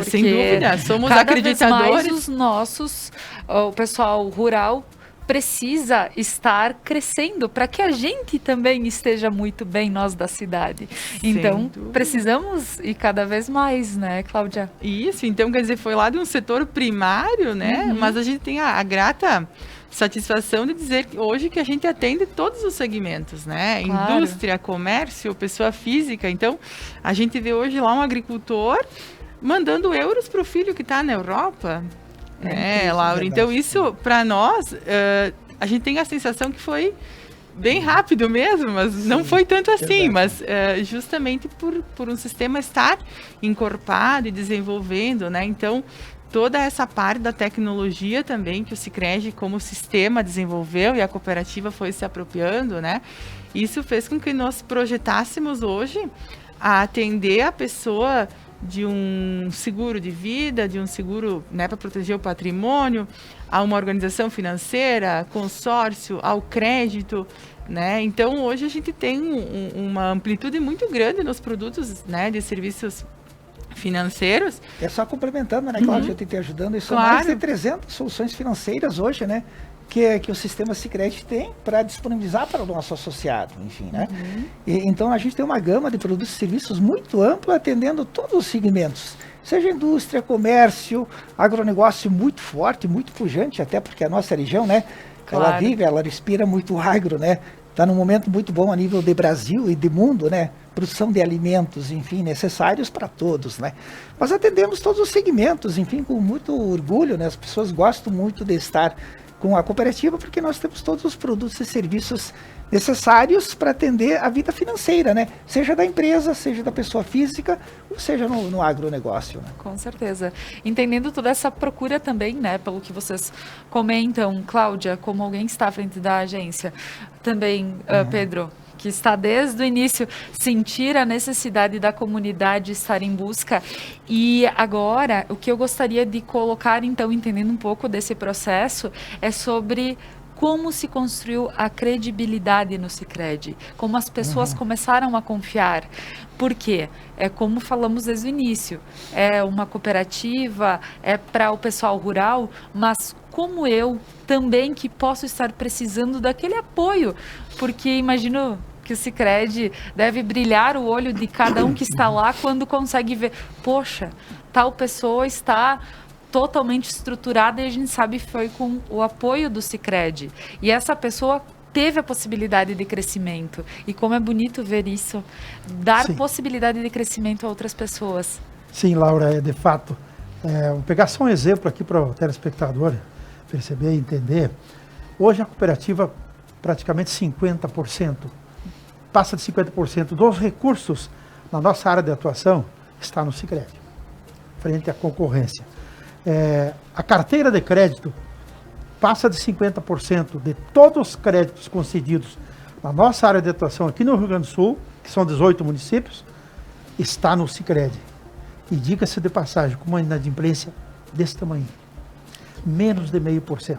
[SPEAKER 3] Sem dúvida, somos
[SPEAKER 1] cada
[SPEAKER 3] acreditadores.
[SPEAKER 1] Vez mais o pessoal rural precisa estar crescendo para que a gente também esteja muito bem, nós da cidade. Então, precisamos ir cada vez mais, né, Cláudia?
[SPEAKER 3] Isso, então, quer dizer, foi lá de um setor primário, né? Uhum. Mas a gente tem a grata satisfação de dizer que hoje que a gente atende todos os segmentos, né? Claro. Indústria, comércio, pessoa física. Então, a gente vê hoje lá um agricultor mandando euros para o filho que está na Europa. Laura. Então, isso, para nós, a gente tem a sensação que foi bem rápido mesmo, mas não foi tanto assim. Mas justamente por um sistema estar encorpado e desenvolvendo, né? Então, toda essa parte da tecnologia também que o Sicredi como sistema desenvolveu e a cooperativa foi se apropriando, né? Isso fez com que nós projetássemos hoje a atender a pessoa de um seguro de vida, de um seguro, né, para proteger o patrimônio, a uma organização financeira, consórcio, ao crédito, né? Então, hoje a gente tem uma amplitude muito grande nos produtos, né, de serviços financeiros.
[SPEAKER 2] É só complementando, né, Cláudia, eu te ajudando. São
[SPEAKER 3] Claro.
[SPEAKER 2] mais de 300 soluções financeiras hoje, né, que o sistema Sicredi tem para disponibilizar para o nosso associado, enfim, né. Então a gente tem uma gama de produtos e serviços muito ampla, atendendo todos os segmentos, seja indústria, comércio, agronegócio muito forte, muito pujante, até porque a nossa região, né,
[SPEAKER 1] Claro.
[SPEAKER 2] ela respira muito agro, né, está num momento muito bom a nível de Brasil e de mundo, né, produção de alimentos, enfim, necessários para todos, né. Nós atendemos todos os segmentos, enfim, com muito orgulho, né, as pessoas gostam muito de estar com a cooperativa, porque nós temos todos os produtos e serviços necessários para atender a vida financeira, né? Seja da empresa, seja da pessoa física, ou seja no agronegócio, né?
[SPEAKER 1] Com certeza. Entendendo toda essa procura também, né, pelo que vocês comentam, Cláudia, como alguém que está à frente da agência, também, Pedro, que está desde o início, sentir a necessidade da comunidade estar em busca. E agora, o que eu gostaria de colocar, então, entendendo um pouco desse processo, é sobre como se construiu a credibilidade no Sicredi, como as pessoas começaram a confiar. Por quê? É como falamos desde o início, é uma cooperativa, é para o pessoal rural, mas como eu também que posso estar precisando daquele apoio, porque imagino que o Sicredi deve brilhar o olho de cada um que está lá quando consegue ver, poxa, tal pessoa está totalmente estruturada e a gente sabe que foi com o apoio do Sicredi. E essa pessoa teve a possibilidade de crescimento. E como é bonito ver isso, dar
[SPEAKER 4] Sim.
[SPEAKER 1] possibilidade de crescimento a outras pessoas.
[SPEAKER 4] Sim, Laura, de fato. Vou pegar só um exemplo aqui para o telespectador perceber e entender. Hoje a cooperativa, praticamente 50%, passa de 50% dos recursos na nossa área de atuação está no Sicredi, frente à concorrência. A carteira de crédito passa de 50% de todos os créditos concedidos na nossa área de atuação aqui no Rio Grande do Sul, que são 18 municípios, está no Sicredi. E diga-se de passagem, com uma inadimplência desse tamanho, menos de 0,5%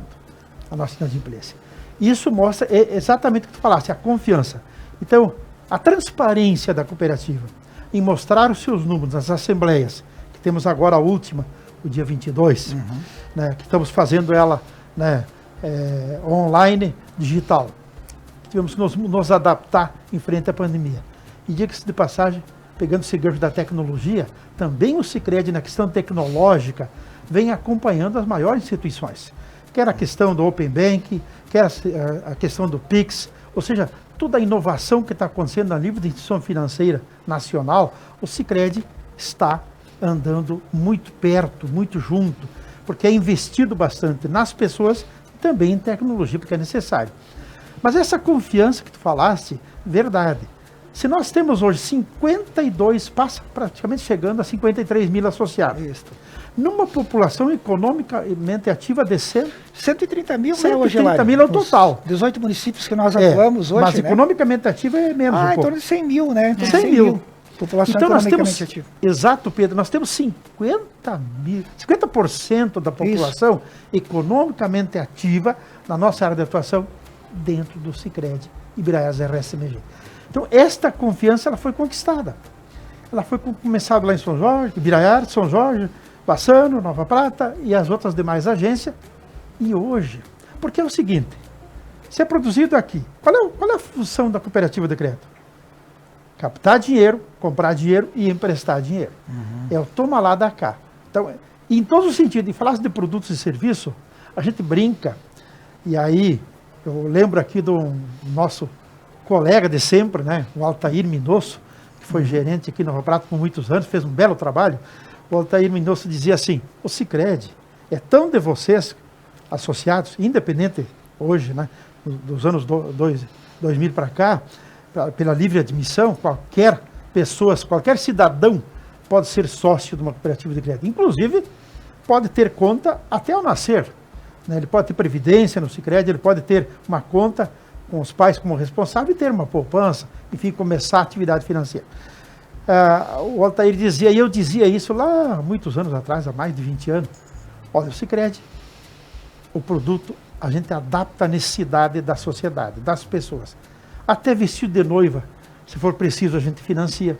[SPEAKER 4] a nossa inadimplência. Isso mostra exatamente o que tu falaste, a confiança. Então, a transparência da cooperativa em mostrar os seus números nas assembleias, que temos agora a última, o dia 22, né, que estamos fazendo ela, né, online, digital. Tivemos que nos adaptar em frente à pandemia. E diga-se de passagem, pegando esse gancho da tecnologia, também o Sicredi, na questão tecnológica, vem acompanhando as maiores instituições. Quer a questão do Open Bank, quer a questão do Pix, ou seja, toda a inovação que está acontecendo a nível de instituição financeira nacional, o Sicredi está andando muito perto, muito junto, porque é investido bastante nas pessoas e também em tecnologia, porque é necessário. Mas essa confiança que tu falaste, verdade. Se nós temos hoje 52, passa praticamente chegando a 53 mil associados.
[SPEAKER 2] Isso.
[SPEAKER 4] Numa população economicamente ativa de
[SPEAKER 2] 130 mil,
[SPEAKER 4] 130 mil é o total.
[SPEAKER 2] 18 municípios que nós atuamos hoje,
[SPEAKER 4] mas
[SPEAKER 2] né?
[SPEAKER 4] economicamente ativa é menos um
[SPEAKER 2] em
[SPEAKER 4] pouco.
[SPEAKER 2] torno de 100 mil, né? Em torno de
[SPEAKER 4] 100 mil.
[SPEAKER 2] População
[SPEAKER 4] Então nós
[SPEAKER 2] economicamente
[SPEAKER 4] temos,
[SPEAKER 2] ativa.
[SPEAKER 4] exato, Pedro, nós temos 50% da população economicamente ativa na nossa área de atuação dentro do Sicredi Ibiraias RSMG. Então esta confiança ela foi conquistada. Ela foi começada lá em São Jorge, Ibiraias, São Jorge, Bassano, Nova Prata e as outras demais agências. E hoje, porque é o seguinte, se é produzido aqui, qual é a função da cooperativa de crédito? Captar dinheiro, comprar dinheiro e emprestar dinheiro. É o toma lá da cá. Então, em todos os sentidos, em falar de produtos e serviços, a gente brinca. E aí, eu lembro aqui do nosso colega de sempre, né, o Altair Minosso, que foi gerente aqui no Nova Prata por muitos anos, fez um belo trabalho. O Altair Minosso dizia assim, o Sicredi é tão de vocês, associados, independente hoje, né, dos anos 2000 para cá, pela livre admissão, qualquer pessoa, qualquer cidadão pode ser sócio de uma cooperativa de crédito. Inclusive, pode ter conta até ao nascer. Né? Ele pode ter previdência no Sicredi, ele pode ter uma conta com os pais como responsável e ter uma poupança, enfim, começar a atividade financeira. O Altair dizia, e eu dizia isso lá há muitos anos atrás, há mais de 20 anos, olha, o Sicredi, o produto, a gente adapta à necessidade da sociedade, das pessoas. Até vestido de noiva, se for preciso, a gente financia.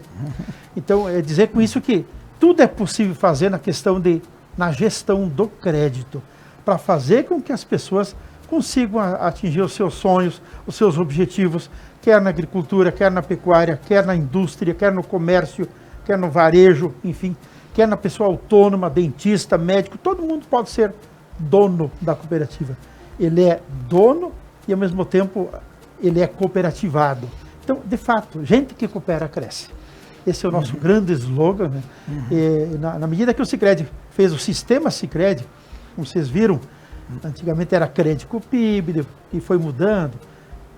[SPEAKER 4] Então, é dizer com isso que tudo é possível fazer na gestão do crédito, para fazer com que as pessoas consigam atingir os seus sonhos, os seus objetivos, quer na agricultura, quer na pecuária, quer na indústria, quer no comércio, quer no varejo, enfim, quer na pessoa autônoma, dentista, médico, todo mundo pode ser dono da cooperativa. Ele é dono e, ao mesmo tempo, ele é cooperativado. Então, de fato, gente que coopera cresce. Esse é o nosso grande slogan, né? E, na medida que o Sicredi fez o sistema Sicredi, como vocês viram, antigamente era crédito PIB, e foi mudando,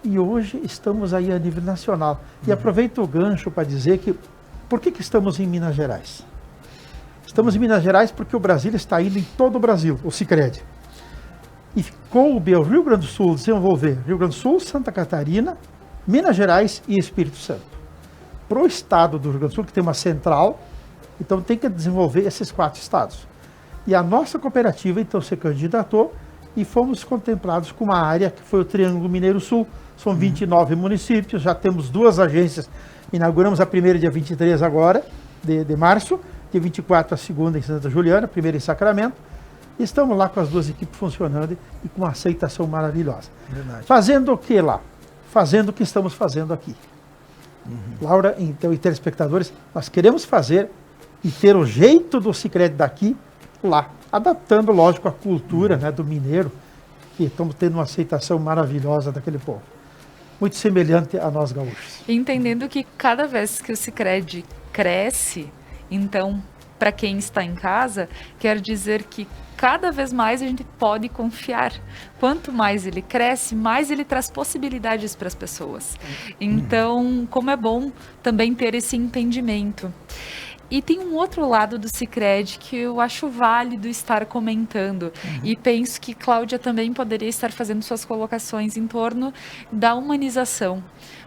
[SPEAKER 4] e hoje estamos aí a nível nacional. E aproveito o gancho para dizer que, por que estamos em Minas Gerais? Estamos em Minas Gerais porque o Brasil está indo em todo o Brasil, o Sicredi. E coube ao Rio Grande do Sul desenvolver Rio Grande do Sul, Santa Catarina, Minas Gerais e Espírito Santo. Para o estado do Rio Grande do Sul, que tem uma central, então tem que desenvolver esses 4 estados. E a nossa cooperativa, então, se candidatou e fomos contemplados com uma área que foi o Triângulo Mineiro Sul. São 29 municípios, já temos 2 agências. Inauguramos a primeira dia 23 agora, de março, dia 24 a segunda em Santa Juliana, a primeira em Sacramento. E estamos lá com as 2 equipes funcionando e com uma aceitação maravilhosa. Verdade. Fazendo o que lá? Fazendo o que estamos fazendo aqui. Laura, então, e telespectadores, nós queremos fazer e ter o jeito do Sicredi daqui, lá, adaptando, lógico, a cultura, né, do mineiro, que estamos tendo uma aceitação maravilhosa daquele povo. Muito semelhante a nós gaúchos.
[SPEAKER 1] Entendendo que cada vez que o Sicredi cresce, então, para quem está em casa, quer dizer que cada vez mais a gente pode confiar. Quanto mais ele cresce, mais ele traz possibilidades para as pessoas. Então, como é bom também ter esse entendimento. E tem um outro lado do Sicredi que eu acho válido estar comentando. E penso que Cláudia também poderia estar fazendo suas colocações em torno da humanização.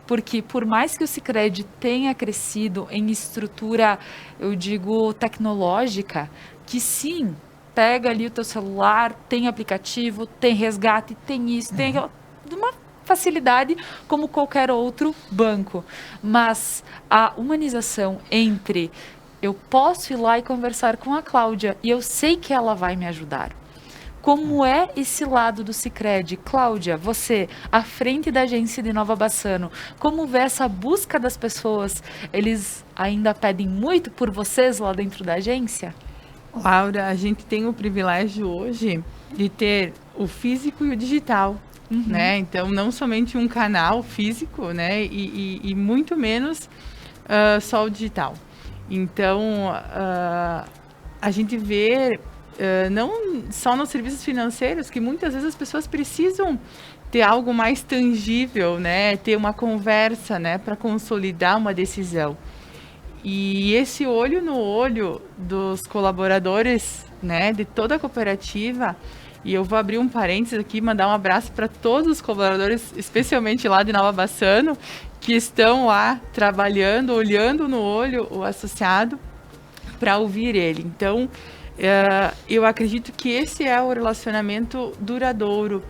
[SPEAKER 1] Porque por mais que o Sicredi tenha crescido em estrutura, eu digo, tecnológica, que sim, pega ali o teu celular, tem aplicativo, tem resgate, tem isso, tem uma facilidade como qualquer outro banco. Mas a humanização entre eu posso ir lá e conversar com a Cláudia e eu sei que ela vai me ajudar. Como é esse lado do Sicredi? Cláudia, você, à frente da agência de Nova Bassano, como vê essa busca das pessoas? Eles ainda pedem muito por vocês lá dentro da agência?
[SPEAKER 3] Laura, a gente tem o privilégio hoje de ter o físico e o digital, né? Então, não somente um canal físico, né? E muito menos só o digital. Então, a gente vê, não só nos serviços financeiros, que muitas vezes as pessoas precisam ter algo mais tangível, né? Ter uma conversa, né? Para consolidar uma decisão. E esse olho no olho dos colaboradores, né? De toda a cooperativa, e eu vou abrir um parênteses aqui, mandar um abraço para todos os colaboradores, especialmente lá de Nova Bassano, que estão lá trabalhando, olhando no olho o associado para ouvir ele. Então, eu acredito que esse é o relacionamento duradouro,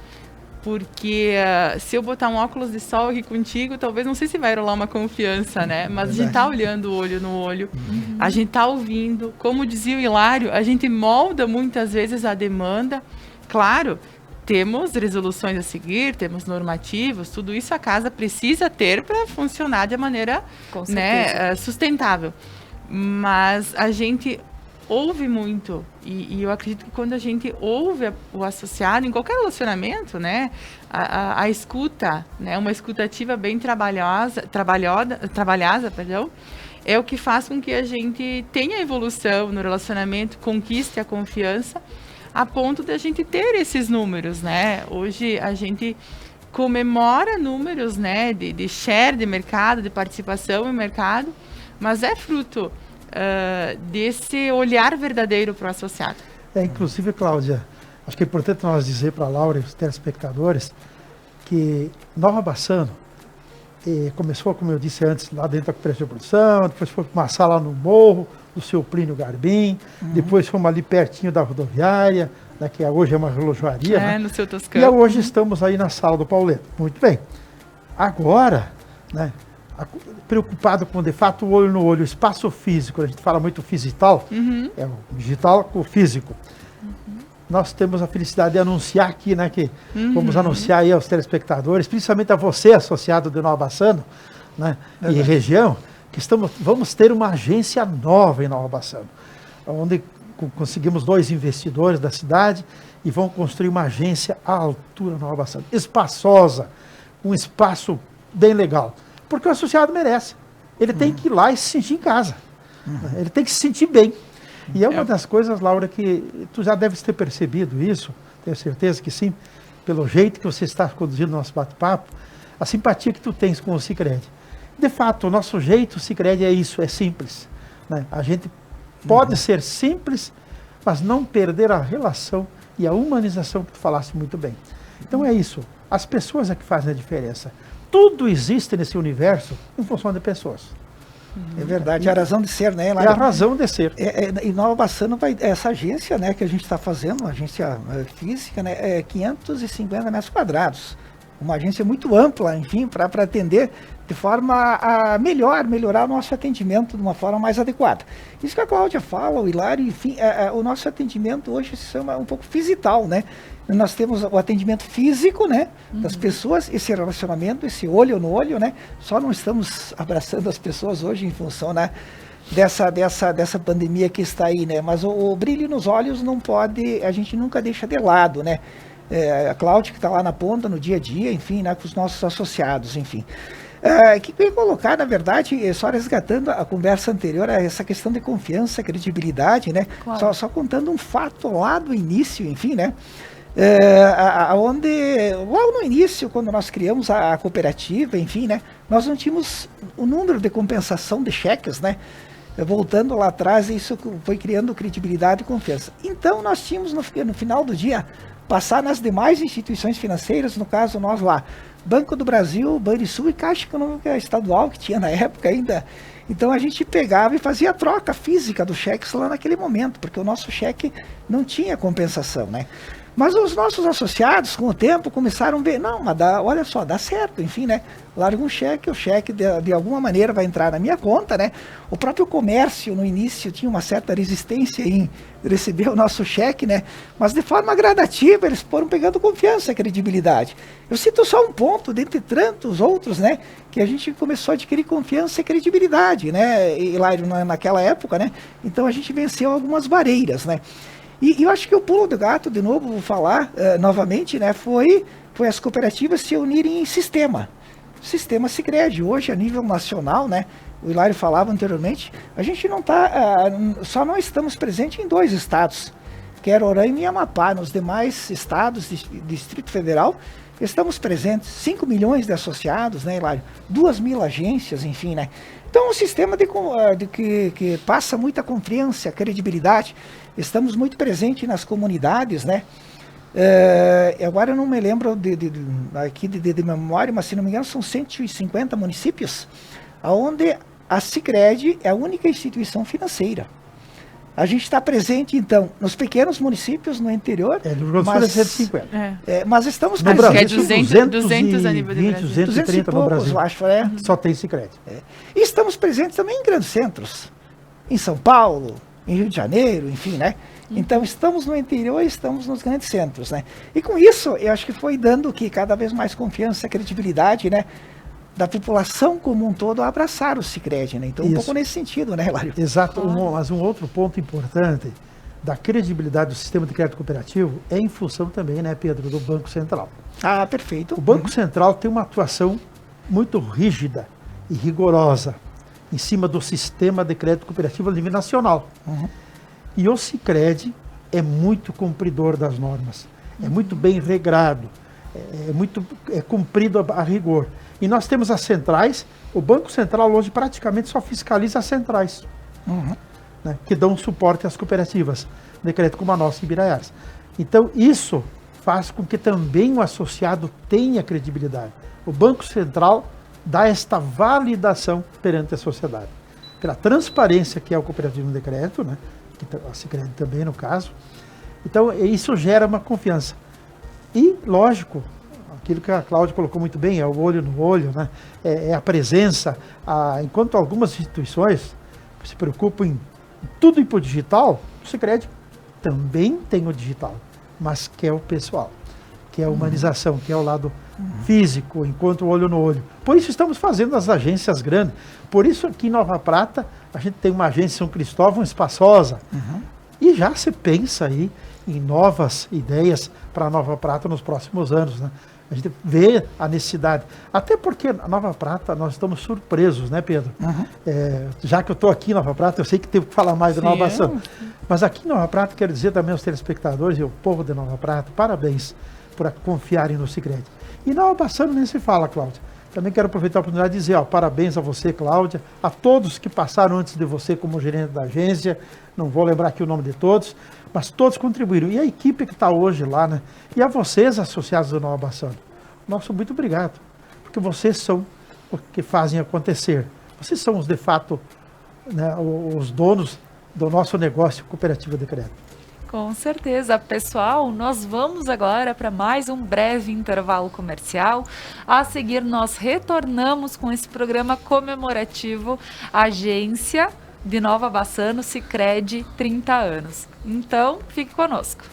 [SPEAKER 3] porque se eu botar um óculos de sol aqui contigo, talvez não sei se vai rolar uma confiança, né? Mas a gente tá olhando olho no olho, a gente tá ouvindo. Como dizia o Hilário, a gente molda muitas vezes a demanda. Claro, temos resoluções a seguir, temos normativos, tudo isso a casa precisa ter para funcionar de maneira, né, sustentável. Mas a gente ouve muito, e eu acredito que quando a gente ouve o associado, em qualquer relacionamento, né, a escuta, né, uma escutativa bem trabalhada, é o que faz com que a gente tenha evolução no relacionamento, conquiste a confiança, a ponto de a gente ter esses números, né? Hoje a gente comemora números, né, de share de mercado, de participação em mercado, mas é fruto desse olhar verdadeiro para o associado.
[SPEAKER 4] Inclusive, Cláudia, acho que é importante nós dizer para a Laura e os telespectadores que Nova Bassano começou, como eu disse antes, lá dentro da cooperativa de produção, depois foi para uma sala no morro do seu Plínio Garbim, depois fomos ali pertinho da rodoviária, né, que hoje é uma relojoaria. Né?
[SPEAKER 3] No seu Toscano.
[SPEAKER 4] E hoje estamos aí na sala do Pauleto. Muito bem. Agora, né, preocupado com, de fato, o olho no olho, o espaço físico. A gente fala muito digital, é o digital com o físico. Nós temos a felicidade de anunciar aqui, né, que vamos anunciar aí aos telespectadores, principalmente a você, associado de Nova Bassano, né, e região, que vamos ter uma agência nova em Nova Bassano, onde conseguimos 2 investidores da cidade e vão construir uma agência à altura Nova Bassano, espaçosa, um espaço bem legal, porque o associado merece. Ele tem que ir lá e se sentir em casa. Ele tem que se sentir bem. E é uma das coisas, Laura, que tu já deves ter percebido isso, tenho certeza que sim, pelo jeito que você está conduzindo o nosso bate-papo, a simpatia que tu tens com o Sicredi. De fato, o nosso jeito, o Sicredi é isso, é simples, né? A gente pode ser simples, mas não perder a relação e a humanização que tu falaste muito bem. Então é isso, as pessoas é que fazem a diferença. Tudo existe nesse universo em função de pessoas.
[SPEAKER 2] É verdade, é a razão de ser, né?
[SPEAKER 4] É a razão de ser.
[SPEAKER 2] Em Nova Bassano, essa agência, né, que a gente está fazendo, uma agência física, né, é 550 metros quadrados. Uma agência muito ampla, enfim, para atender de forma a melhorar o nosso atendimento de uma forma mais adequada. Isso que a Cláudia fala, o Hilário, enfim, o nosso atendimento hoje se chama um pouco fisital, né? Nós temos o atendimento físico, né, das pessoas, esse relacionamento, esse olho no olho, né? Só não estamos abraçando as pessoas hoje em função, né, dessa pandemia que está aí, né? Mas o brilho nos olhos não pode, a gente nunca deixa de lado, né? A Cláudia que está lá na ponta, no dia a dia, enfim, né, com os nossos associados, enfim. Que veio colocar, na verdade, só resgatando a conversa anterior, essa questão de confiança, credibilidade, né? Claro. Só contando um fato lá do início, enfim, né? Onde, logo no início, quando nós criamos a cooperativa, enfim, né? Nós não tínhamos o número de compensação de cheques, né? Voltando lá atrás, isso foi criando credibilidade e confiança. Então, nós tínhamos, no final do dia, passar nas demais instituições financeiras, no caso nós lá, Banco do Brasil, Banrisul e Caixa Econômica Estadual, que tinha na época ainda. Então a gente pegava e fazia a troca física dos cheques lá naquele momento, porque o nosso cheque não tinha compensação, né? Mas os nossos associados, com o tempo, começaram a ver, não, mas olha só, dá certo, enfim, né? Larga um cheque, o cheque de alguma maneira vai entrar na minha conta, né? O próprio comércio, no início, tinha uma certa resistência em receber o nosso cheque, né? Mas de forma gradativa, eles foram pegando confiança e credibilidade. Eu cito só um ponto, dentre tantos outros, né? Que a gente começou a adquirir confiança e credibilidade, né? E lá naquela época, né? Então a gente venceu algumas barreiras, né? E eu acho que o pulo do gato, de novo, vou falar novamente, né, foi as cooperativas se unirem em sistema Sicredi. Hoje, a nível nacional, né, o Hilário falava anteriormente, a gente não está, só não estamos presentes em 2 estados, que é Roraima e Amapá. Nos demais estados, Distrito Federal, estamos presentes, 5 milhões de associados, né, Hilário? 2.000 agências, enfim, né? Então, um sistema que passa muita confiança, credibilidade. Estamos muito presentes nas comunidades, né? Agora eu não me lembro aqui de memória, mas se não me engano são 150 municípios, onde a Sicredi é a única instituição financeira. A gente está presente, então, nos pequenos municípios, no interior.
[SPEAKER 4] No Rio Grande do Sul é 150.
[SPEAKER 2] Mas estamos
[SPEAKER 4] no Brasil,
[SPEAKER 3] que é 200 a nível de Brasil.
[SPEAKER 4] 230 no Brasil.
[SPEAKER 2] Acho,
[SPEAKER 4] Só tem Sicredi.
[SPEAKER 2] E estamos presentes também em grandes centros. Em São Paulo, em Rio de Janeiro, enfim, né? Então, estamos no interior e estamos nos grandes centros, né? E com isso, eu acho que foi dando cada vez mais confiança, credibilidade, né? Da população como um todo a abraçar o Sicredi, né? Então, um pouco nesse sentido, né, Hilário?
[SPEAKER 4] Exato, mas um outro ponto importante da credibilidade do sistema de crédito cooperativo é em função também, né, Pedro, do Banco Central.
[SPEAKER 2] Ah, perfeito.
[SPEAKER 4] O Banco Central tem uma atuação muito rígida e rigorosa em cima do sistema de crédito cooperativo a nível nacional. E o Sicredi é muito cumpridor das normas, é muito bem regrado, é cumprido a rigor. E nós temos as centrais, o Banco Central hoje praticamente só fiscaliza as centrais, né, que dão suporte às cooperativas de crédito como a nossa em Biraiaras. Então isso faz com que também o associado tenha credibilidade. O Banco Central dá esta validação perante a sociedade. Pela transparência que é o cooperativismo de crédito, né, que a Sicredi também no caso. Então isso gera uma confiança. E, lógico, aquilo que a Cláudia colocou muito bem, é o olho no olho, né? É a presença. Enquanto algumas instituições se preocupam em tudo ir para o digital, o Sicredi também tem o digital, mas quer o pessoal, que é a humanização, que é o lado físico, enquanto o olho no olho. Por isso estamos fazendo as agências grandes. Por isso aqui em Nova Prata, a gente tem uma agência em São Cristóvão espaçosa. E já se pensa aí em novas ideias para Nova Prata nos próximos anos, né? A gente vê a necessidade. Até porque na Nova Prata nós estamos surpresos, né, Pedro? Já que eu estou aqui em Nova Prata, eu sei que tenho que falar mais de Nova Bassano. Mas aqui em Nova Prata, quero dizer também aos telespectadores e ao povo de Nova Prata, parabéns por confiarem no Sicredi. E Nova Bassano nem se fala, Cláudia. Também quero aproveitar a oportunidade de dizer, parabéns a você, Cláudia, a todos que passaram antes de você como gerente da agência, não vou lembrar aqui o nome de todos, mas todos contribuíram. E a equipe que está hoje lá, né? E a vocês, associados do Nova Bassano, nosso muito obrigado, porque vocês são o que fazem acontecer. Vocês são, de fato, né, os donos do nosso negócio Cooperativa de Crédito.
[SPEAKER 1] Com certeza, pessoal, nós vamos agora para mais um breve intervalo comercial. A seguir, nós retornamos com esse programa comemorativo Agência de Nova Bassano Sicredi 30 anos. Então, fique conosco.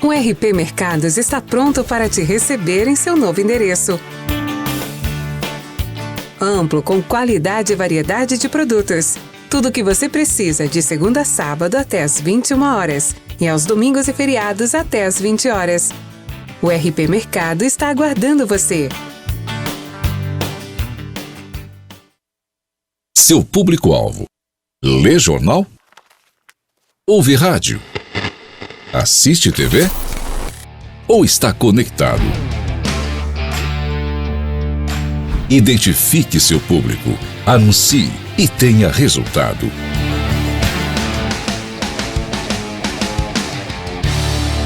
[SPEAKER 6] O RP Mercados está pronto para te receber em seu novo endereço. Amplo, com qualidade e variedade de produtos. Tudo o que você precisa de segunda a sábado até às 21 horas e aos domingos e feriados até às 20 horas. O RP Mercado está aguardando você.
[SPEAKER 8] Seu público-alvo: lê jornal? Ouve rádio? Assiste TV? Ou está conectado? Identifique seu público, anuncie e tenha resultado.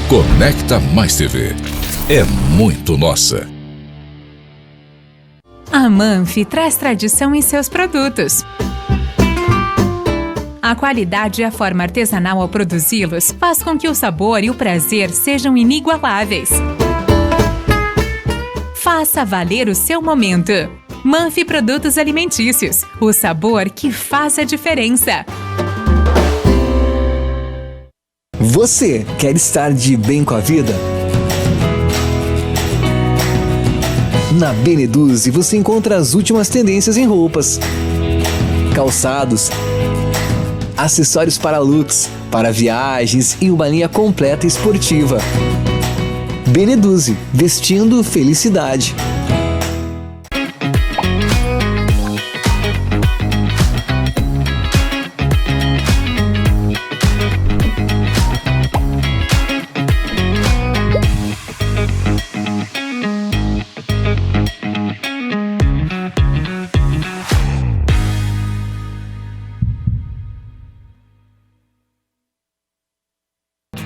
[SPEAKER 8] Conecta Mais TV. É muito nossa.
[SPEAKER 5] A Manfi traz tradição em seus produtos. A qualidade e a forma artesanal ao produzi-los faz com que o sabor e o prazer sejam inigualáveis. Faça valer o seu momento. Manfi Produtos Alimentícios, o sabor que faz a diferença.
[SPEAKER 7] Você quer estar de bem com a vida? Na Beneduze você encontra as últimas tendências em roupas, calçados, acessórios para looks, para viagens e uma linha completa esportiva. Beneduze, vestindo felicidade.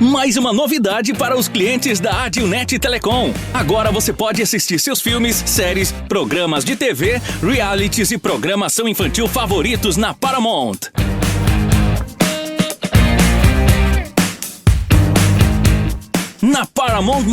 [SPEAKER 9] Mais uma novidade para os clientes da Adilnet Telecom. Agora você pode assistir seus filmes, séries, programas de TV, realities e programação infantil favoritos na Paramount. Na Paramount+.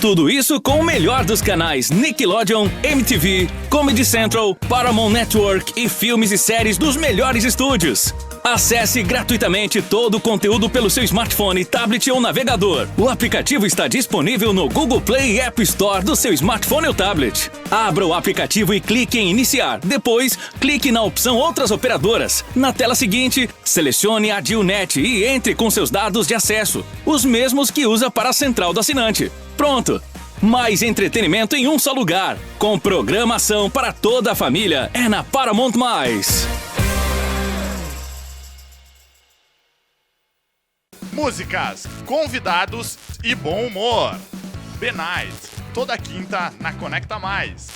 [SPEAKER 9] Tudo isso com o melhor dos canais Nickelodeon, MTV, Comedy Central, Paramount Network e filmes e séries dos melhores estúdios. Acesse gratuitamente todo o conteúdo pelo seu smartphone, tablet ou navegador. O aplicativo está disponível no Google Play e App Store do seu smartphone ou tablet. Abra o aplicativo e clique em iniciar. Depois, clique na opção Outras Operadoras. Na tela seguinte, selecione a Adilnet e entre com seus dados de acesso, os mesmos que usa para a central do assinante. Pronto! Mais entretenimento em um só lugar. Com programação para toda a família. É na Paramount+.
[SPEAKER 10] Músicas, convidados e bom humor. The Night, toda quinta na Conecta Mais.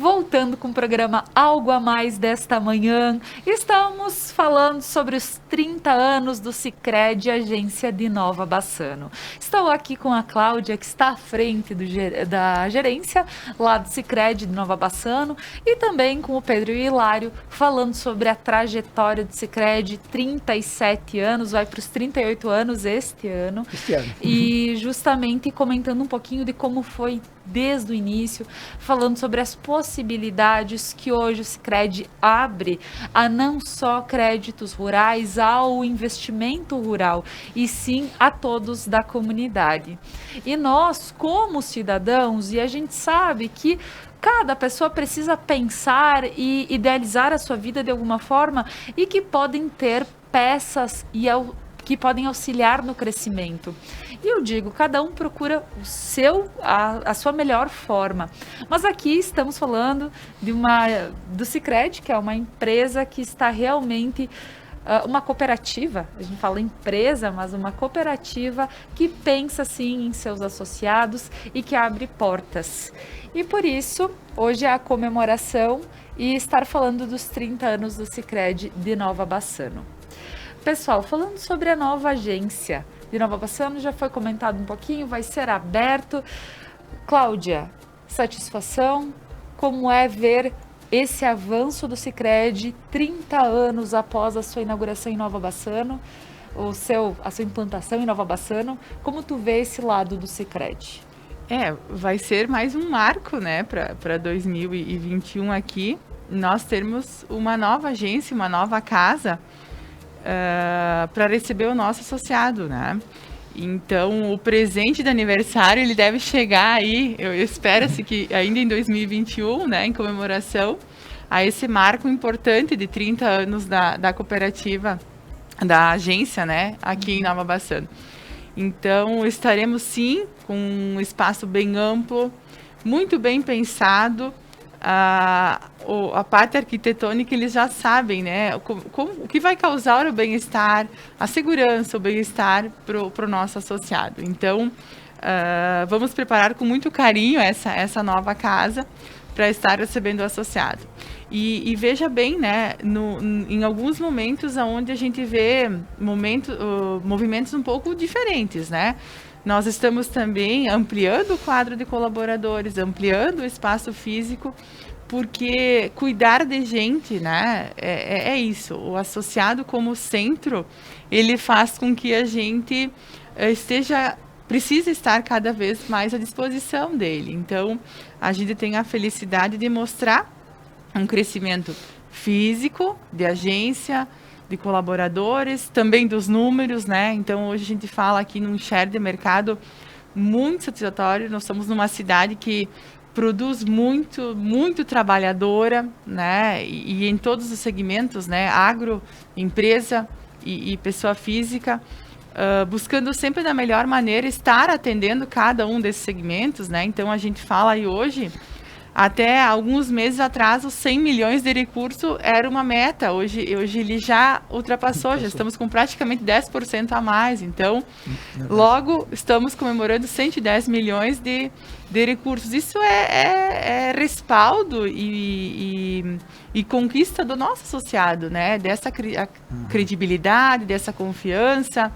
[SPEAKER 1] Voltando com o programa Algo a Mais desta manhã, Estamos falando sobre os 30 anos do Sicredi, agência de Nova Bassano. Estou aqui com a Cláudia, que está à frente da gerência lá do Sicredi de Nova Bassano, e também com o Pedro e o Hilário, falando sobre a trajetória do Sicredi, 37 anos, vai para os 38 anos este ano. E justamente comentando um pouquinho de como foi desde o início, falando sobre as possibilidades que hoje o Sicredi abre a não só créditos rurais, ao investimento rural, e sim a todos da comunidade. E nós, como cidadãos, e a gente sabe que cada pessoa precisa pensar e idealizar a sua vida de alguma forma, e que podem ter peças que podem auxiliar no crescimento. E eu digo, cada um procura a sua melhor forma. Mas aqui estamos falando do Sicredi, que é uma empresa que está realmente uma cooperativa. A gente fala empresa, mas uma cooperativa que pensa sim em seus associados e que abre portas. E por isso, hoje é a comemoração e estar falando dos 30 anos do Sicredi de Nova Bassano. Pessoal, falando sobre a nova agência de Nova Bassano, já foi comentado um pouquinho, vai ser aberto. Cláudia, satisfação? Como é ver esse avanço do Sicredi 30 anos após a sua inauguração em Nova Bassano, a sua implantação em Nova Bassano? Como tu vê esse lado do Sicredi?
[SPEAKER 3] Vai ser mais um marco, né, para 2021 aqui. Nós termos uma nova agência, uma nova casa para receber o nosso associado, né? Então, o presente de aniversário, ele deve chegar aí, eu espero-se que ainda em 2021, né, em comemoração a esse marco importante de 30 anos da cooperativa, da agência, né, aqui em Nova Bassano. Então, estaremos sim com um espaço bem amplo, muito bem pensado. A parte arquitetônica, eles já sabem, né, o que vai causar o bem-estar, a segurança, o bem-estar para o nosso associado. Então, vamos preparar com muito carinho essa nova casa para estar recebendo o associado. E veja bem, né, em alguns momentos onde a gente vê movimentos um pouco diferentes, né? Nós estamos também ampliando o quadro de colaboradores, ampliando o espaço físico, porque cuidar de gente, né, é isso. O associado como centro, ele faz com que a gente precisa estar cada vez mais à disposição dele. Então, a gente tem a felicidade de mostrar um crescimento físico, de agência, de colaboradores, também dos números, né? Então, hoje a gente fala aqui num share de mercado muito satisfatório. Nós estamos numa cidade que produz muito, muito trabalhadora, né? E em todos os segmentos, né? Agro, empresa e pessoa física, buscando sempre da melhor maneira estar atendendo cada um desses segmentos, né? Então, a gente fala aí hoje, até alguns meses atrás, os 100 milhões de recurso era uma meta. Hoje ele já ultrapassou, já estamos com praticamente 10% a mais. Então, logo estamos comemorando 110 milhões de recursos. Isso é respaldo e conquista do nosso associado, né? Dessa credibilidade, dessa confiança,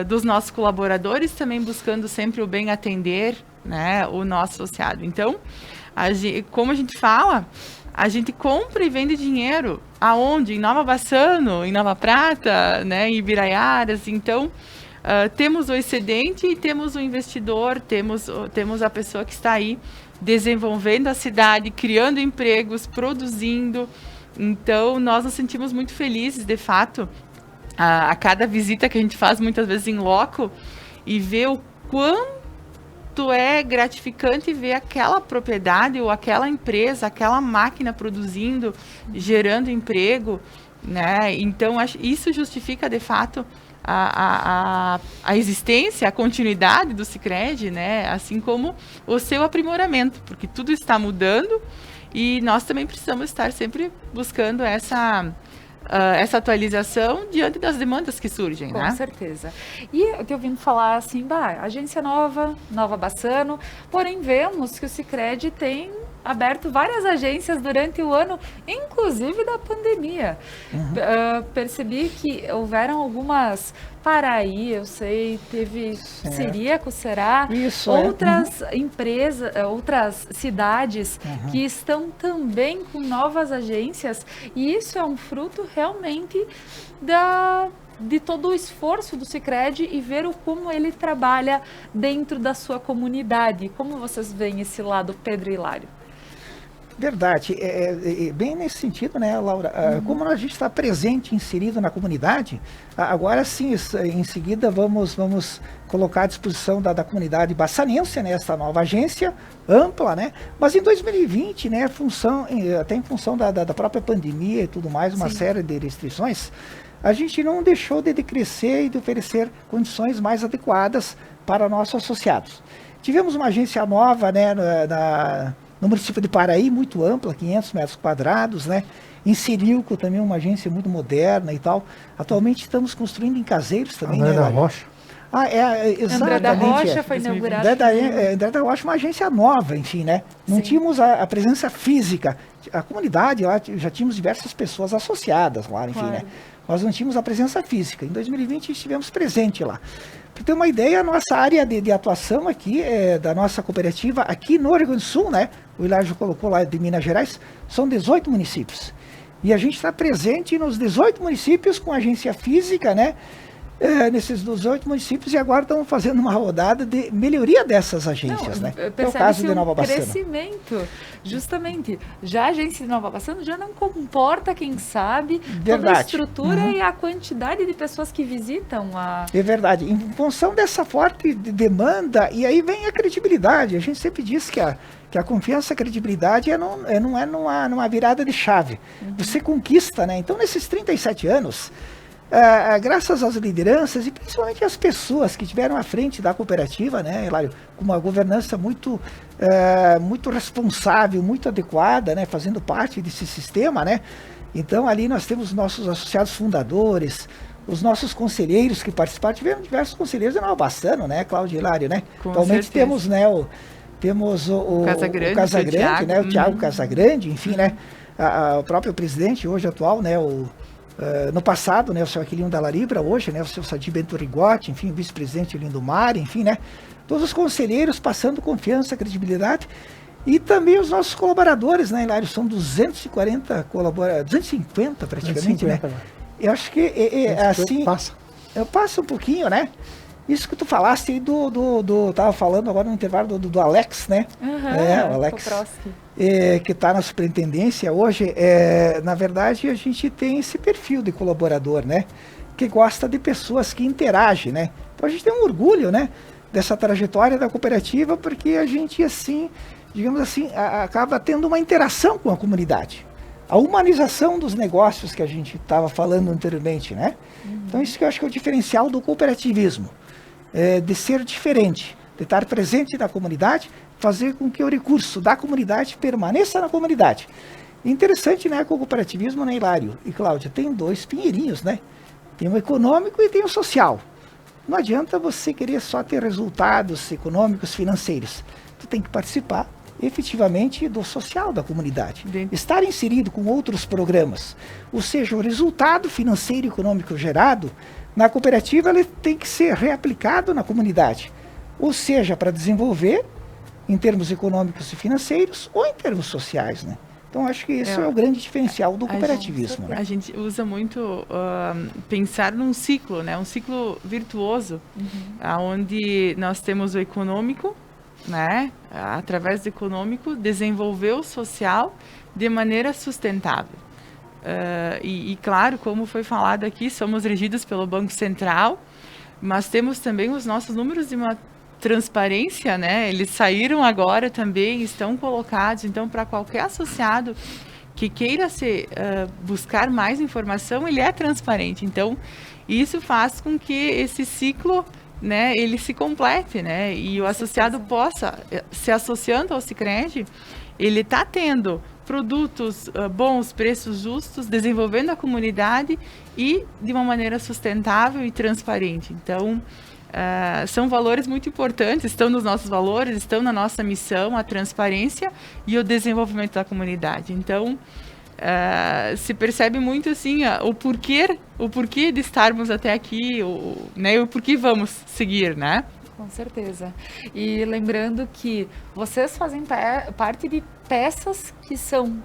[SPEAKER 3] dos nossos colaboradores também buscando sempre o bem atender, né, o nosso associado. Então, como a gente fala, a gente compra e vende dinheiro. Aonde? Em Nova Bassano, em Nova Prata, né, em Ibiraiaras. Então, temos o excedente e temos o investidor, temos a pessoa que está aí desenvolvendo a cidade, criando empregos, produzindo. Então, nós nos sentimos muito felizes, de fato, a cada visita que a gente faz, muitas vezes em loco, e ver o quanto é gratificante ver aquela propriedade ou aquela empresa, aquela máquina produzindo, gerando emprego, né? Então, isso justifica, de fato, a existência, a continuidade do Sicredi, né? Assim como o seu aprimoramento, porque tudo está mudando e nós também precisamos estar sempre buscando essa atualização diante das demandas que surgem, né?
[SPEAKER 1] Com certeza. E eu tenho ouvindo falar assim, agência Nova Bassano, porém vemos que o Sicredi tem aberto várias agências durante o ano, inclusive da pandemia. Percebi que houveram algumas... Paraí, eu sei, teve Ciríaco, será?
[SPEAKER 2] Isso,
[SPEAKER 1] outras empresas, outras cidades que estão também com novas agências, e isso é um fruto realmente de todo o esforço do Sicredi e ver como ele trabalha dentro da sua comunidade. Como vocês veem esse lado, Pedro e Hilário?
[SPEAKER 2] Verdade, bem nesse sentido, né, Laura? Como a gente está presente, inserido na comunidade, agora sim, em seguida vamos colocar à disposição da comunidade baçanense, né, essa nova agência ampla, né? Mas em 2020, né, até em função da própria pandemia e tudo mais, uma série de restrições, a gente não deixou de crescer e de oferecer condições mais adequadas para nossos associados. Tivemos uma agência nova, né, no município de Paraí, muito ampla, 500 metros quadrados, né? Em Ciríaco também uma agência muito moderna e tal. Atualmente estamos construindo em Caseiros também,
[SPEAKER 4] André
[SPEAKER 2] né?
[SPEAKER 4] da Rocha.
[SPEAKER 2] Exatamente.
[SPEAKER 1] André da Rocha foi inaugurado.
[SPEAKER 2] André da Rocha, uma agência nova, enfim, né? Não tínhamos a presença física. A comunidade, lá já tínhamos diversas pessoas associadas lá, enfim, né? Nós não tínhamos a presença física. Em 2020 estivemos presentes lá. Para ter uma ideia, a nossa área de atuação aqui, da nossa cooperativa, aqui no Rio Grande do Sul, né? O Hilário colocou lá de Minas Gerais, são 18 municípios. E a gente está presente nos 18 municípios com agência física, né? Nesses 18 municípios, e agora estamos fazendo uma rodada de melhoria dessas agências, né? É o caso de Nova Bassano.
[SPEAKER 1] Crescimento, justamente. Já a agência de Nova Bassano já não comporta, quem sabe,
[SPEAKER 2] Verdade.
[SPEAKER 1] toda a estrutura e a quantidade de pessoas que visitam a...
[SPEAKER 2] É verdade. Em função dessa forte demanda, e aí vem a credibilidade. A gente sempre diz que a confiança, a credibilidade não é numa virada de chave. Você conquista, né? Então, nesses 37 anos... graças às lideranças e principalmente às pessoas que estiveram à frente da cooperativa, né, Hilário, com uma governança muito responsável, muito adequada, né, fazendo parte desse sistema, né. Então ali nós temos nossos associados fundadores, os nossos conselheiros que participaram, tivemos diversos conselheiros de Nova Bassano, né, Cláudio e Hilário, né. Atualmente temos, né, o Casagrande, né, o Thiago Casagrande, enfim, né, o próprio presidente hoje atual, né, no passado, né, o seu Aquilino da Laribra, hoje, né, o seu Sadi Bento Rigotti, enfim, o vice-presidente Lindomar, enfim, né, todos os conselheiros passando confiança, credibilidade, e também os nossos colaboradores, né, Hilário, são 250 colaboradores, 250 praticamente, 250, né, eu acho que assim, passa um pouquinho, né, isso que tu falaste aí tava falando agora no intervalo do Alex, né, o Alex, que está na superintendência hoje, na verdade a gente tem esse perfil de colaborador, né, que gosta de pessoas que interagem, né, então a gente tem um orgulho, né, dessa trajetória da cooperativa, porque a gente, assim, digamos assim, acaba tendo uma interação com a comunidade, a humanização dos negócios que a gente estava falando anteriormente, né, então isso que eu acho que é o diferencial do cooperativismo, de ser diferente, de estar presente na comunidade, fazer com que o recurso da comunidade permaneça na comunidade. Interessante, né, com o cooperativismo, né, Hilário e Cláudia, tem dois pinheirinhos, né? Tem o econômico e tem o social. Não adianta você querer só ter resultados econômicos, financeiros. Tu tem que participar efetivamente do social da comunidade. Estar inserido com outros programas. Ou seja, o resultado financeiro e econômico gerado na cooperativa, ele tem que ser reaplicado na comunidade. Ou seja, para desenvolver em termos econômicos e financeiros ou em termos sociais, né? Então, acho que isso é o grande diferencial do cooperativismo.
[SPEAKER 3] A gente usa muito pensar num ciclo, né? Um ciclo virtuoso, onde nós temos o econômico, né? Através do econômico, desenvolver o social de maneira sustentável. E claro, como foi falado aqui, somos regidos pelo Banco Central, mas temos também os nossos números de uma transparência, né? Eles saíram agora também, estão colocados. Então, para qualquer associado que queira buscar mais informação, ele é transparente. Então, isso faz com que esse ciclo, né, ele se complete, né? E o associado possa, se associando ao Sicredi, ele está tendo produtos bons, preços justos, desenvolvendo a comunidade e de uma maneira sustentável e transparente. Então, são valores muito importantes, estão nos nossos valores, estão na nossa missão, a transparência e o desenvolvimento da comunidade. Então, se percebe muito assim o porquê de estarmos até aqui, né, o porquê vamos seguir, né?
[SPEAKER 1] Com certeza. E lembrando que vocês fazem parte de peças que são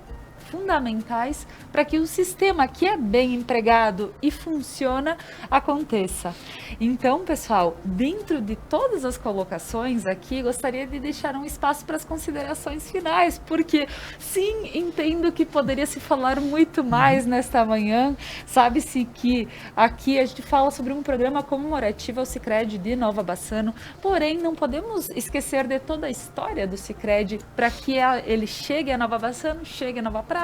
[SPEAKER 1] fundamentais para que o sistema que é bem empregado e funciona aconteça. Então, pessoal, dentro de todas as colocações aqui, gostaria de deixar um espaço para as considerações finais, porque sim, entendo que poderia se falar muito mais nesta manhã. Sabe-se que aqui a gente fala sobre um programa comemorativo ao Sicredi de Nova Bassano, porém não podemos esquecer de toda a história do Sicredi para que ele chegue a Nova Bassano, chegue a Nova Prata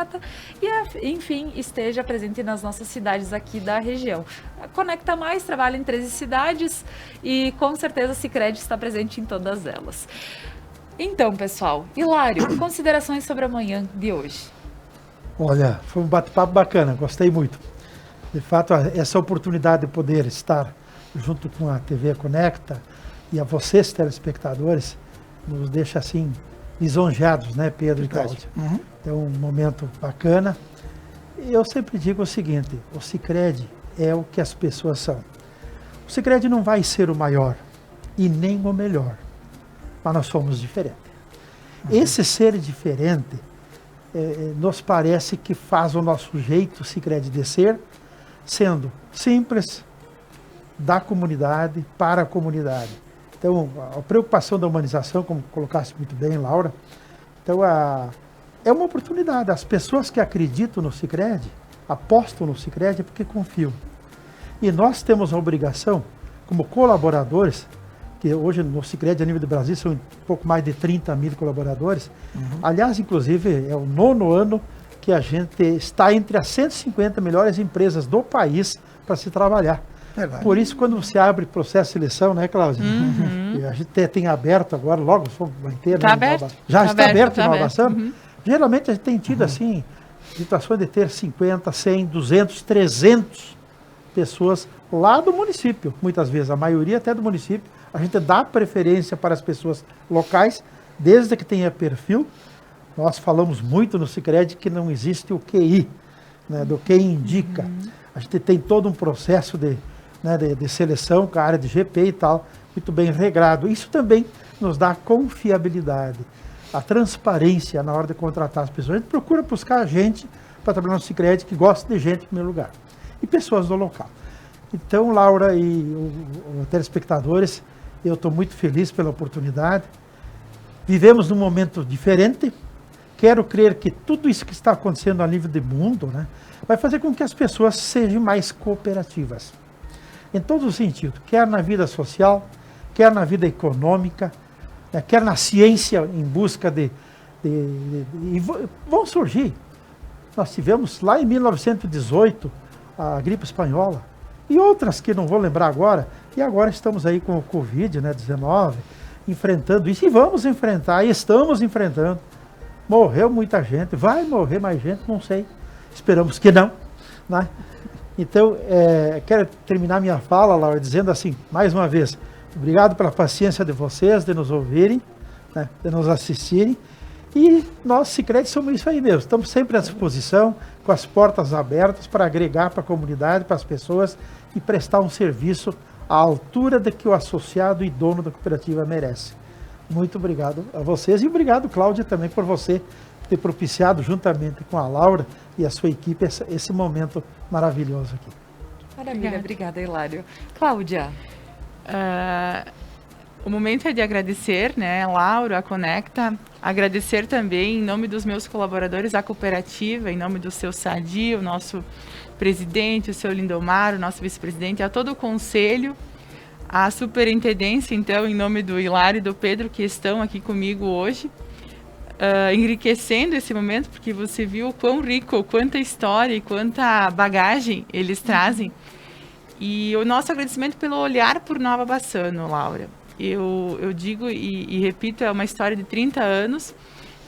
[SPEAKER 1] e, enfim, esteja presente nas nossas cidades aqui da região. A Conecta Mais trabalha em 13 cidades e, com certeza, a Sicredi está presente em todas elas. Então, pessoal, Hilário, considerações sobre a manhã de hoje.
[SPEAKER 4] Olha, foi um bate-papo bacana, gostei muito. De fato, essa oportunidade de poder estar junto com a TV Conecta e a vocês, telespectadores, nos deixa assim lisonjeados, né, Pedro e Cláudia? É um momento bacana. Eu sempre digo o seguinte, o Sicredi é o que as pessoas são. O Sicredi não vai ser o maior e nem o melhor, mas nós somos diferentes. Esse ser diferente nos parece que faz o nosso jeito Sicredi de ser, sendo simples, da comunidade, para a comunidade. Então, a preocupação da humanização, como colocasse muito bem, Laura, então é uma oportunidade. As pessoas que acreditam no Sicredi, apostam no Sicredi, é porque confiam. E nós temos a obrigação, como colaboradores, que hoje no Sicredi, a nível do Brasil, são um pouco mais de 30 mil colaboradores. Aliás, inclusive, é o 9º ano que a gente está entre as 150 melhores empresas do país para se trabalhar. Verdade. Por isso, quando você abre processo de seleção, né, Cláudia? A gente tem aberto agora, logo vai ter.
[SPEAKER 3] Tá aberto?
[SPEAKER 4] Já está aberto em Nova Bassano. Geralmente a gente tem tido assim, situações de ter 50, 100, 200, 300 pessoas lá do município. Muitas vezes, a maioria até do município. A gente dá preferência para as pessoas locais, desde que tenha perfil. Nós falamos muito no Sicredi que não existe o QI, né, do que indica. A gente tem todo um processo de seleção com a área de GP e tal, muito bem regrado. Isso também nos dá confiabilidade, a transparência na hora de contratar as pessoas. A gente procura buscar gente para trabalhar no Sicredi que gosta de gente em primeiro lugar e pessoas do local. Então, Laura e os telespectadores, eu estou muito feliz pela oportunidade. Vivemos num momento diferente. Quero crer que tudo isso que está acontecendo a nível do mundo, né, vai fazer com que as pessoas sejam mais cooperativas. Em todos os sentidos, quer na vida social, quer na vida econômica, né, quer na ciência em busca vão surgir. Nós tivemos lá em 1918 a gripe espanhola e outras que não vou lembrar agora, e agora estamos aí com o Covid, né, 19, enfrentando isso e vamos enfrentar, e estamos enfrentando. Morreu muita gente, vai morrer mais gente, não sei, esperamos que não, né? Então, quero terminar minha fala, Laura, dizendo assim, mais uma vez, obrigado pela paciência de vocês, de nos ouvirem, né, de nos assistirem. E nós, Sicredi, somos isso aí mesmo. Estamos sempre à disposição, com as portas abertas para agregar para a comunidade, para as pessoas e prestar um serviço à altura de que o associado e dono da cooperativa merece. Muito obrigado a vocês e obrigado, Cláudia, também por você ter propiciado, juntamente com a Laura e a sua equipe, esse momento maravilhoso aqui.
[SPEAKER 1] Maravilha, obrigada, Hilário. Cláudia.
[SPEAKER 3] O momento é de agradecer, né, Laura, a Conecta, agradecer também, em nome dos meus colaboradores, a cooperativa, em nome do seu Sadi, o nosso presidente, o seu Lindomar, o nosso vice-presidente, a todo o conselho, a superintendência, então, em nome do Hilário e do Pedro, que estão aqui comigo hoje, enriquecendo esse momento, porque você viu o quão rico, quanta história e quanta bagagem eles trazem. E o nosso agradecimento pelo olhar por Nova Bassano, Laura. Eu digo e repito, é uma história de 30 anos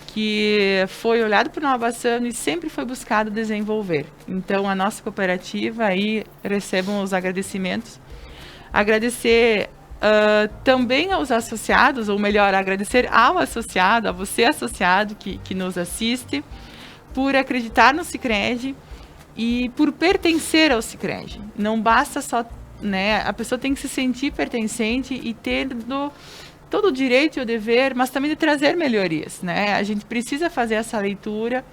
[SPEAKER 3] que foi olhado por Nova Bassano e sempre foi buscado desenvolver. Então, a nossa cooperativa aí recebam os agradecimentos. Agradecer também aos associados, ou melhor, agradecer ao associado, a você associado que nos assiste, por acreditar no Sicredi e por pertencer ao Sicredi. Não basta só, né, a pessoa tem que se sentir pertencente e ter todo o direito e o dever, mas também de trazer melhorias, né? A gente precisa fazer essa leitura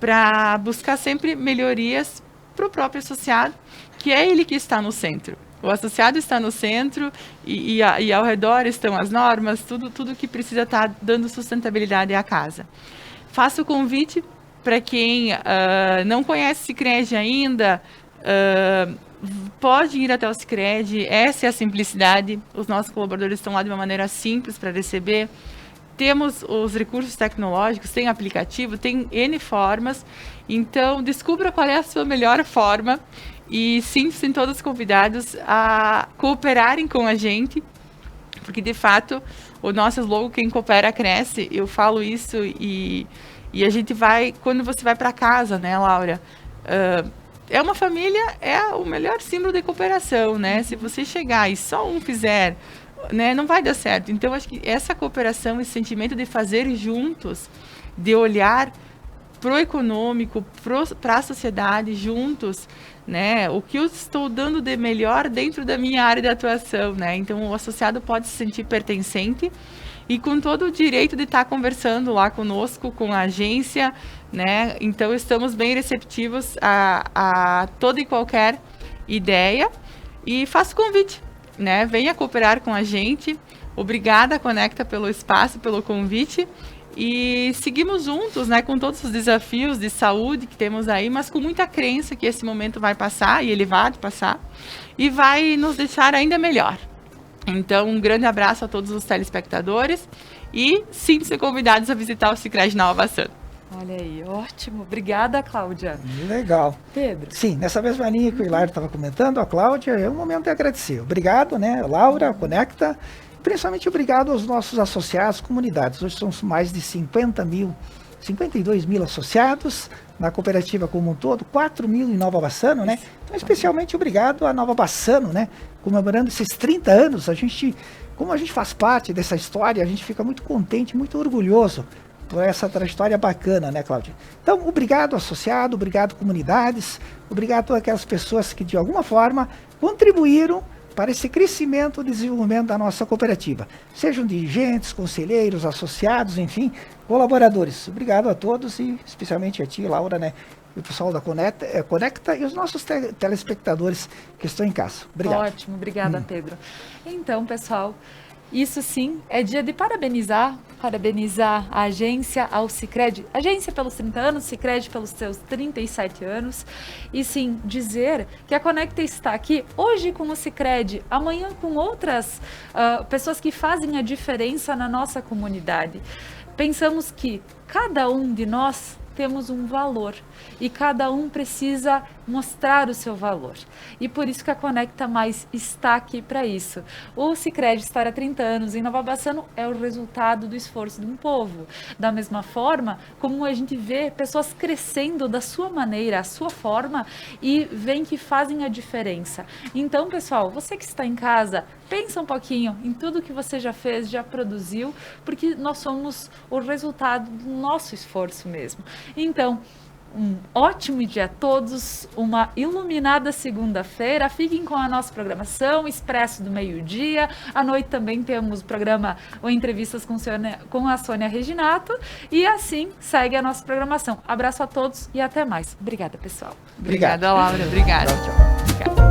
[SPEAKER 3] para buscar sempre melhorias para o próprio associado, que é ele que está no centro. O associado está no centro e ao redor estão as normas, tudo que precisa estar dando sustentabilidade à casa. Faço o convite para quem não conhece o Sicredi ainda, pode ir até o Sicredi, essa é a simplicidade, os nossos colaboradores estão lá de uma maneira simples para receber. Temos os recursos tecnológicos, tem aplicativo, tem N formas, então descubra qual é a sua melhor forma e sintam-se todos convidados a cooperarem com a gente, porque de fato o nosso slogan, quem coopera cresce, eu falo isso e a gente vai, quando você vai para casa, né, Laura, é uma família, é o melhor símbolo de cooperação, né? Se você chegar e só um fizer, né, não vai dar certo. Então, acho que essa cooperação, esse sentimento de fazer juntos, de olhar pro econômico, para a sociedade juntos, né? O que eu estou dando de melhor dentro da minha área de atuação, né? Então, o associado pode se sentir pertencente e com todo o direito de estar conversando lá conosco, com a agência, né? Então, estamos bem receptivos a toda e qualquer ideia e faço convite, né? Venha cooperar com a gente. Obrigada, Conecta, pelo espaço, pelo convite. E seguimos juntos, né, com todos os desafios de saúde que temos aí, mas com muita crença que esse momento vai passar, e ele vai passar, e vai nos deixar ainda melhor. Então, um grande abraço a todos os telespectadores e sintam-se convidados a visitar o Sicredi Nova Bassano.
[SPEAKER 1] Olha aí, ótimo. Obrigada, Cláudia.
[SPEAKER 2] Legal.
[SPEAKER 1] Pedro.
[SPEAKER 2] Sim, nessa mesma linha que o Hilário estava comentando, a Cláudia, é um momento de agradecer. Obrigado, né, Laura, Conecta. Principalmente obrigado aos nossos associados, comunidades. Hoje são mais de 52 mil associados na cooperativa como um todo, 4 mil em Nova Bassano, né? Então, especialmente obrigado a Nova Bassano, né? Comemorando esses 30 anos, como a gente faz parte dessa história, a gente fica muito contente, muito orgulhoso por essa trajetória bacana, né, Cláudia? Então, obrigado associado, obrigado comunidades, obrigado a aquelas pessoas que de alguma forma contribuíram para esse crescimento e desenvolvimento da nossa cooperativa. Sejam dirigentes, conselheiros, associados, enfim, colaboradores. Obrigado a todos e especialmente a ti, Laura, né? E o pessoal da Conecta e os nossos telespectadores que estão em casa. Obrigado.
[SPEAKER 1] Ótimo, obrigada, Pedro. Então, pessoal, isso sim é dia de parabenizar a agência, ao Sicredi, agência pelos 30 anos, Sicredi pelos seus 37 anos, e sim dizer que a Conecta está aqui hoje com o Sicredi, amanhã com outras pessoas que fazem a diferença na nossa comunidade. Pensamos que cada um de nós temos um valor e cada um precisa mostrar o seu valor. E por isso que a Conecta Mais está aqui para isso. O Sicredi estar há 30 anos em Nova Bassano é o resultado do esforço de um povo. Da mesma forma, como a gente vê pessoas crescendo da sua maneira, a sua forma, e vem que fazem a diferença. Então, pessoal, você que está em casa, pensa um pouquinho em tudo que você já fez, já produziu, porque nós somos o resultado do nosso esforço mesmo. Então, um ótimo dia a todos, uma iluminada segunda-feira. Fiquem com a nossa programação, Expresso do Meio-Dia. À noite também temos o programa ou entrevistas com a Sônia Reginato. E assim segue a nossa programação. Abraço a todos e até mais. Obrigada, pessoal.
[SPEAKER 3] Obrigada, Laura. Obrigada.
[SPEAKER 2] Tchau, tchau.
[SPEAKER 3] Obrigada.